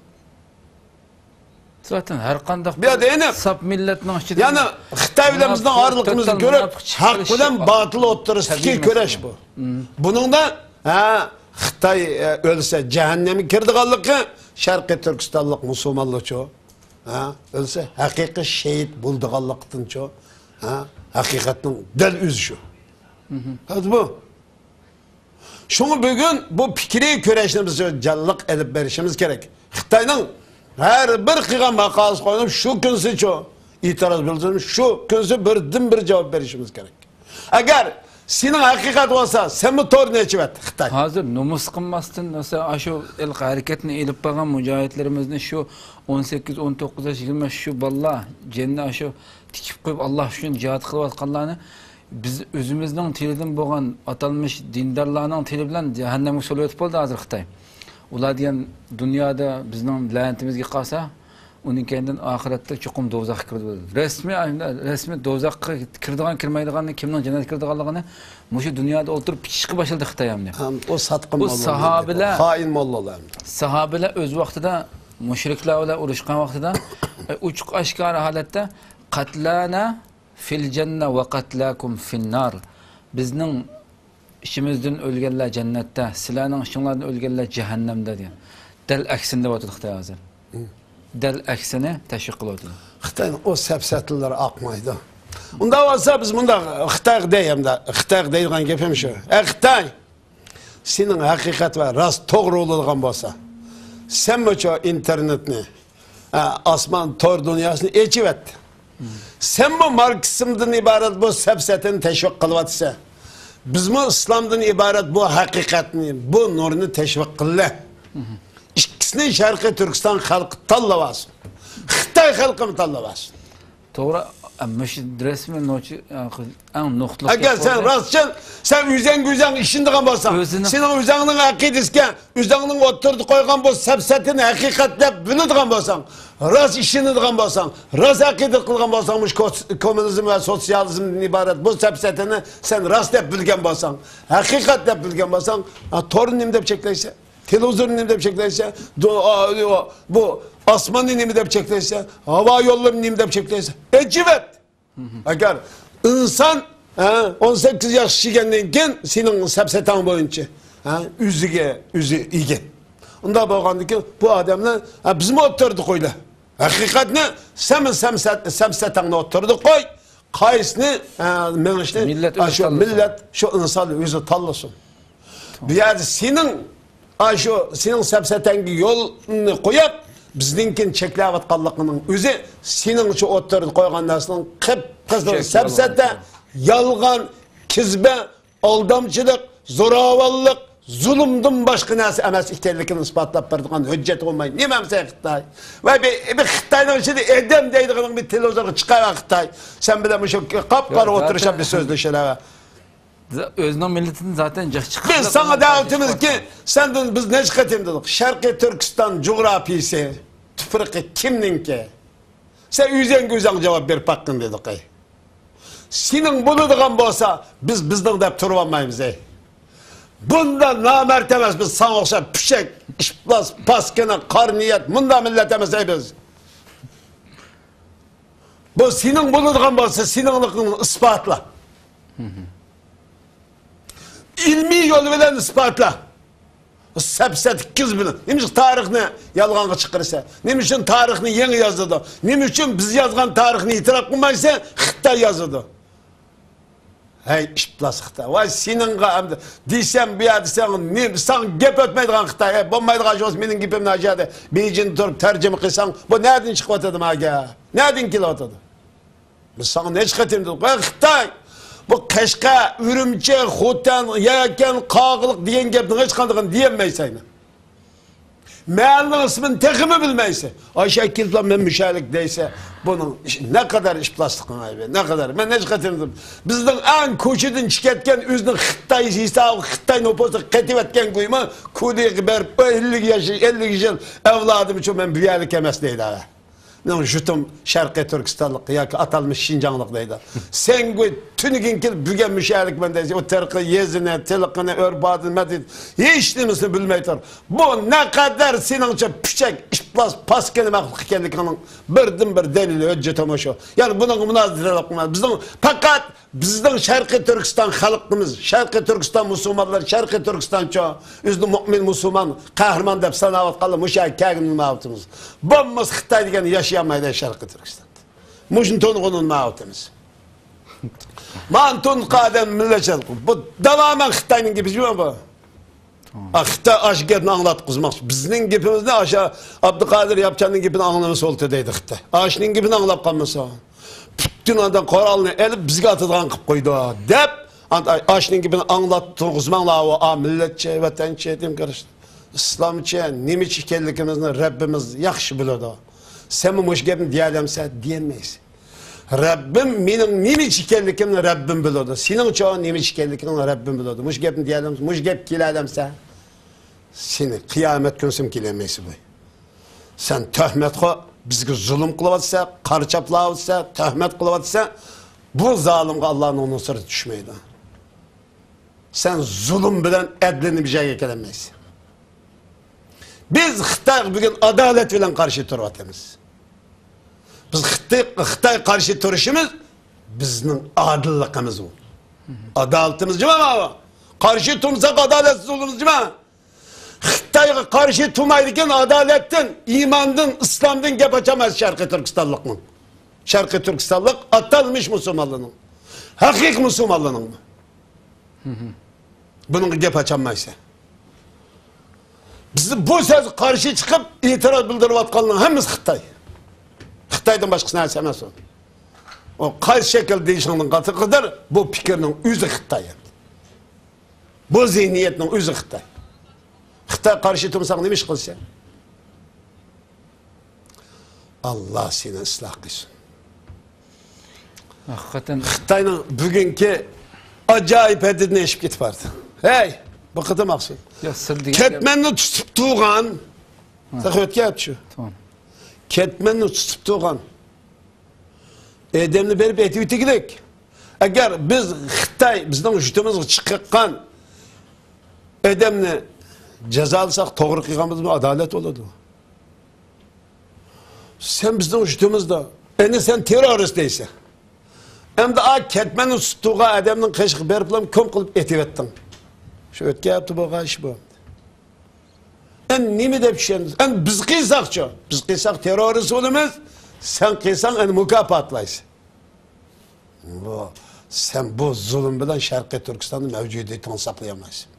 Zaten her kandak bir de sap milletinin içinde. Yani Xitay'ımızdan ağırlığımızı görüp hak bilen batıl otururuz. Fikir köreş bu. Bunun da Xitay ölse cehennemi kirdiğallığı Şarkı Türkistanlık Müslümanlık çoğu. Ölse hakiki şehit bulduğallıktan çoğu. Hakikatin del üzü şu. Hadi bu. Şunu bugün bu fikri köreşimizi canlılık edip verişimiz gerek. Xitay'ın her bir kıyam makası koyup şu künsi çoğu itiraz bildirim, şu künsi bir cevap verişimiz gerek. Eğer senin hakikat olsa sen bu tor ne içivet Xitay? Hazır numus kılmasın mesela şu ilk hareketini elip bakan mücahitlerimizin şu 18, 19 yaş 20 şu balla cennet şu tikip koyup Allah üçün cihat kılıp atkanlarını biz özümüzden tiliden boğan atalmış dindarlarının tili bilen cehennemge solayotip boldu hazır Xitay. Ular diyen dünyada bizden lanetimizge kalsa onun kendinden ahirette çokum dozak kirdi boldu. Resmi dozakka kirdigan kirmeydiganını kimden cennet kirdiganlığını muşu dünyada oturup pişki başladı Xitay hamle. O satkın bu sahabeler hain mollalar. Sahabeler öz vaktida müşriklerle uğraşkan vaktida uçuk aşkar halette katlana fil cennet ve katlakum fin nar. Bizning işimizden ölgenler cennette, silahın işinlerden ölgenler cehennemde diye. Del aksinde oturdu Xitay hazır. Del aksine teşvik kılıyordu. Xitay'ın o sepsetliler akmaydı. Onda olsa biz bunda Xitay deyim de, Xitay deyilgen gepim şu. Xitay, senin hakikat ve rast doğru olulgan bolsa, sen mi çok internetini, asman, tor dünyasını geçip et. Sen bu Marksizmden ibaret bu sepsetini teşvik kılıvatsa, biz mi İslam'dan ibaret bu hakikatini, bu nurunu teşvik kılı. İkisini Şarkı Türkistan halkı tallavasın. Xitay halkı mı tallavasın? Doğru, ama resmi noçu en noktalı. Eğer sen rastçın, sen üzen işindiğin bolsan, senin üzeninin akidesken, üzeninin oturdu koygan bu sepsetini hakikatle bildiğin bolsan, rast işindiğin bolsan, rast akide kılgan bolsanmış komünizm ve sosyalizmden ibaret bu sepsetini sen rast hep bilgen bolsan, hakikatle bilgen bolsan, torun nimde çekleyse, televizyon nimde çekleyse, bu asman nimde çekleyse, hava yolları nimde çekleyse, ecivet. Eğer insan 18 yaş iken senin sepsetan boyunca üzü igen. Onda bakındı ki bu adamlar biz mi oturduk öyle? Hakikat ne? Sen sepsetanla oturduk koy. Kaysını millet şu insanı yüzü tallasın. Bir yerde senin sepsetangi yolunu koyup bizninkin çeklevatkanlığının özü senin için oturdu koygan narsanın kıp-kızıl sepsette yalgan, kizbe, aldamçılık, zoravallık, zulümden başka narsa emas ekanligini isbotlab beradigan hujjat olmay. Nimamsa Xitoy. Va bir Xitoyning ichida edam deydigan bir televizorga chiqar Xitoy. Sen bilan shu qop-qora o'tirishib bir so'zlashlar. Özünün milletinin zaten çıkışlı. Biz sana davetimiz ki senden biz ne çıkartayım dedik. Şarkı Türkistan coğrafyası tüfrikı kimninki? Sen yüzen güzel cevap ver pakkın dedik. Senin bunu diyen olsa biz bizden de turib olmayız. Bunda namertemez biz sana okşar püşek, işplas, paskene, karniyet, bunda milletemiz biz. Bu senin bunu diyen olsa seninlikini ispatla. İlmi yol bilen ispatla. Sepset kız bilen. Neymiş tarihini yalğanğa çıkarırsa? Neymiş tarihini yeni yazdı? Neymiş biz yazgan tarihini itiraf kılmaysa Xitay yazdı. Hey işplas Xitay. Vay senin qamdı. Diysem bir yerde sen gep ötmeydiğin Xitay. Bombaydiğin joz menin gipimden aşağıda. Beijing durup tercüme kıysan. Bu nereden çıkıp atadım aga? Nereden kilo atadı? Biz sana ne çıkartayım dedik? Vay Xitay. Bu Keşke, Ürümçi, Xotan, Yaken, Qağılık diyen gepten hiç kandığını diyemeysen. Meğerinin ismini tekimi bilmeyse. Ayşe Kilplan ben müşahlik deyse. Bunun ne kadar iş plastikini ayıbı, ne kadar. Ben ne çıkartırdım. Bizden en koçudun çıkartken üzünün Xitay hesabı, Xitay noposu ketiv etken kuyma. Kudiyi berip 50 yıl evladım için ben büyerlik emez deydi abi. Jutum Şarkı Türkistanlık ya ki atalmış Şincanlık deydi. Sen bu tünükin kil bügen müşahlik ben deyse. O terki yezine, telikine, örbadın, medid. Hiç demesini bilmeytir. Bu ne kadar senin için püşek, işplas, paskeni meklik kendikinin birden bir delili hüccetim o şu. Yani bunun münazirlik olmaz. Fakat bizden Şarkı Türkistan halkımız, Şarkı Türkistan Müslümanlar, Şarkı Türkistan çoğu, üzlü mümin Müslüman, kahraman deyip sanavat kalın, müşahik kâginin mağutumuz. Bombamız Xitay degen yaşayamaydı Şarkı Türkistan'da. Muşun tonuğunun mağutimiz. Mantun kadem milletçilik. Bu davamen Xitay'nın gibi değil mi bu? Xitay aşı gepini anlat kızmak. Biznin gipimiz ne aşağı Abdülkadir Yapçan'ın gipini anlaması oldu deydi Xitay. Aşının gipini anlap kalmasa. Bütün anda koralını elip bizge atıdan kıp koydu. Dep aşının gipini anlat kızmakla o milletçi, vatançı diyeyim karıştı. İslamçı, nimiç ikellikimizin Rabbimiz yakşı bilirdi. Sen bu gepini diyelemse diyemeyiz. Rabbim benim nimiç ikellikimini Rabbim bilirdi. Senin çoğun nimiç ikellikini Rabbim bilirdi. Muş gepini diyelemse, muş gep kilelemse seni kıyamet günsüm kilemeyiz bu. Sen töhmet koy, bizge zulüm kılıvatsa, karçaplıvatsa, töhmet kılıvatsa bu zalimge Allah'ın onun sırrı düşmeydi. Sen zulüm bilen edlini bir şey gelemeysin. Biz Xitay bugün adalet bilen karşı turvatımız. Biz Xitay karşı turuşumuz bizning adilligimiz o. Adaletimiz cima mı? Karşı tursak adaletsiz oluruz cima. Xitayga karşı turmaydigan adaletten, imandan, İslamdan gap açamaz Şarkı Türkistanlıkның. Şarkı Türkistanlık atalmış Müslümanlığının. Hakik Müslümanlığının mı? Bunun gap açamaysa. Biz bu söz karşı çıkıp itiraz bildirip atkanlığın hemiz Xitay. Xitay'dan başkası neresi emez o. O kaç şekil değişikliğinin katıqıdır, bu fikirinin üzü Xitay. Bu zihniyetinin üzü Xitay. Xitay karşı tursak ne iş kılsa? Allah seni ıslah kılsın. Hakikaten Xitay'ın bugünkü acayip edidine eşip git vardı. Hey, bakıdı maqsud. ya sır değil. Ketmenni tutup tuğan. Sakıvet yaptı şu. Tamam. Ketmenni tutup tuğan. Edemni berip eti gidik. Eğer biz Xitay bizden jutumuzga çıkkan edemni cezalsak to'g'ri qilganimizmi adalet oladi. Sen bizden jutumuzda endi sen terörist deysan. Endi ketmenni tuttuğa adamning qishq berib bilan ko'm qilib etivetding. Shu o'tgayapti bu ish bu. Endi nima deb tushunamiz? Endi biz qilsakchi, biz qilsak terrorist bo'lamiz, sen qilsang endi mukofotlaysan. Sen bu zulm bilan Sharqiy Turkistonning mavjudiyatini saqlayamaysan.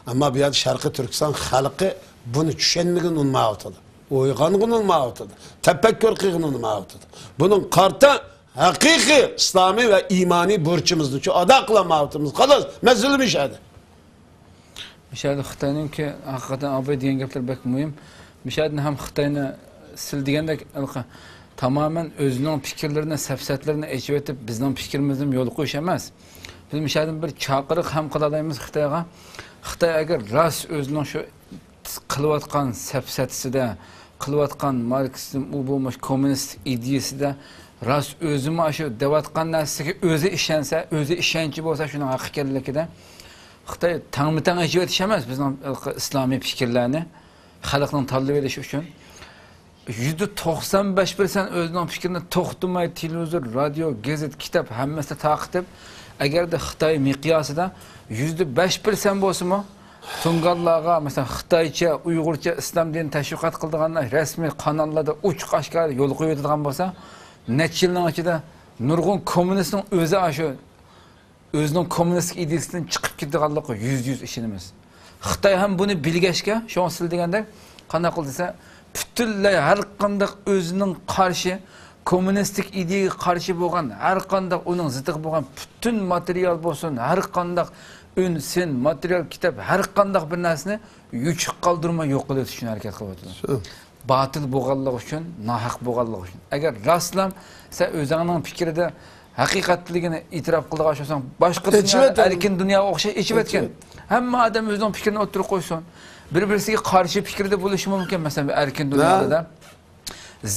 Ama bir yerde Şarkı Türkistan halkı bunu düşünmeyen olmalıdır. Uyganlığın olmalıdır. Tefekkür kıyın olmalıdır. Bunun kartı hakiki İslami ve imani burçumuzdur. Şu ada kılamalıdırız. Kalas mezulü bir şeydi. Mishadi Xitoyninki haqiqatan abay degan gaplar bak muhim. Mishadni ham Xitoyni sil degandek tamamen o'zining fikrlarini, safsatlarini aytib o'tib, bizning fikrimizni yo'l qo'yish emas. Biz mishadni bir chaqiriq ham qila olamiz Xitoyga. Xitoy agar ras o'zining shu qilayotgan safsatisida, qilayotgan marksizm u bo'lmish kommunist ideyasida ras o'zimi shu devatgan narsaga o'zi ishonsa, o'zi ishonchi bo'lsa shuning haqiqatligida Xitoy tangmitang aytib o'tish emas bizning islomiy fikrlarni xalqning tanlab olishi uchun %95% o'zining fikrini to'xtamay televizor, radio, gazet, kitob hammasida taqib agarda Xitoy miqyosida %5% bo'lsa-mu Tungallarga mesela Xitoycha, Uyg'urcha islom dinini tashviqot qiladiganlar rasmiy kanallarda ochiq oshkor yo'l qo'yadigan bo'lsa, necha yilning ichida nurg'un kommunistning o'zi shu o'zining kommunistik ideyasidan chiqib ketganligi %100 ishonamiz. Xitoy ham buni bilgachga, shuni sil deganda qanday qildi desa, butunlay har qanday o'zining qarshi kommunistik ideyaga qarshi bo'lgan, har qanday uning zidiga bo'lgan butun material bo'lsin, har qanday ün, sen, material, kitap, her qanday bir narsani yuchiq qoldirmay yo'q qilish uchun harakat qilyapti. Batil bo'lganligi uchun, nohaq bo'lganligi uchun. Agar rostlam sen o'zingning fikrida haqiqatligini e'tirof qildigan bo'lsang, boshqa dunyoda erkin dunyoga o'xshash ichib o'tgan. Hamma odam o'zining fikrini o'tirib qo'ysin. Bir-birisiga qarshi fikrda bo'lishi mumkin. Masalan, erkin dunyoda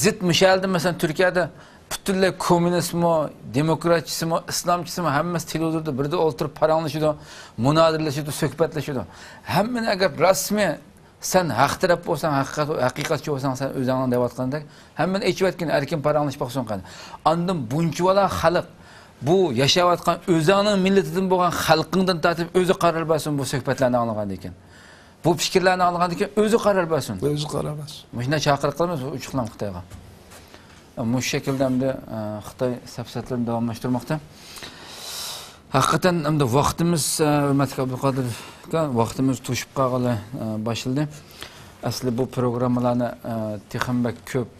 zid mishalda masalan Turkiyada butunlay kommunizmi, demokratçisimi, islomchisimi hammasi televizorda birda o'tirib paranglashadi, munodirlashadi, suhbatlashadi. Hammani agar rasmiy sen haq taraf bo'lsang, haqiqatchi bo'lsang, sen o'zingni deyotgandek, hammani aytib aytgan erkin paranglashib boqsin qani. Ondan bunchalar xalq bu yashayotgan o'zining millatidan bo'lgan xalqingdan tortib o'zi qaror bersin bu suhbatlarni anglagan ekan. Bu fikrlarni anglagan ekan o'zi qaror bersin. O'zi qaror bersin. Mana chaqiriq qilamiz uchiqlam Xitoyga. Bu şekilde hem de Xitoy safsatlarini davomlashtirmoqda. Haqiqatan hem de vaqtimiz hurmatli Abduqodirga vaqtimiz to'shib qolgani boshildi. Asli bu programmalarni texnik ko'p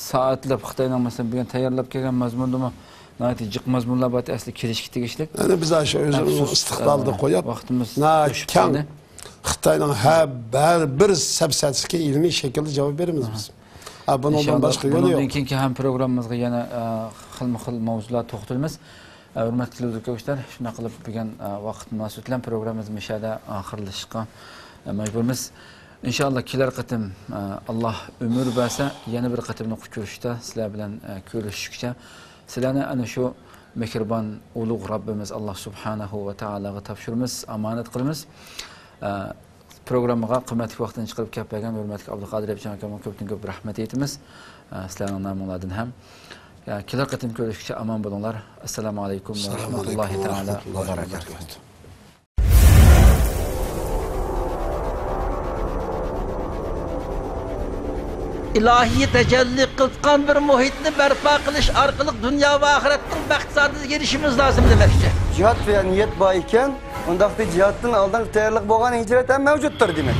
soatlab Xitoyning masalan bugun tayyorlab kelgan mazmundimi natijik mazmunlar bor asli kelishga tegishli. Yani biz aşağı o'zimiz istiqbolda qo'yib vaqtimiz kang Xitoyning har bir safsatiga ilmiy shaklda javob beramiz biz. Bundan başka yolu yok. Bundan ki hem programımızda yana xil mavzular to'xtalamiz. Hurmatli izləyicilər, shuna qilib bo'lgan vaqt munosabati bilan programmamiz mishada oxirlashishga majburmiz. İnşallah kelar qatim Alloh umr bersa, yana bir qatimni ko'rishda sizlar bilan ko'rishishga, sizlarni ana shu mehribon ulug' Rabbimiz Alloh subhanahu va taologa topshiramiz, omonat qilamiz. Programmaga qimmatli vaqtini chiqarib kelgan hurmatli Abduqodir akamga ko'pdan-ko'p rahmat aytamiz. Sizlarning nomingizdan ham. Kelar qatim ko'rishguncha omon bo'linglar. Assalomu alaykum va rahmatullohi taala va barakatuh. İlahi tecelli kılkan bir muhitni berpa qilish orqali dunyo va oxiratning baxt saodatiga erishimiz lazım demekçi. Cihat veya niyet bayken, ondaqda cihatın aldan tayyorlik bo'lgan hicret ham mavjuddir demek.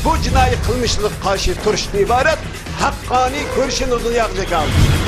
Bu jinoiy qilmishlik qarshi turishdan iborat haqqoniy ko'rishni dunyoga keldi.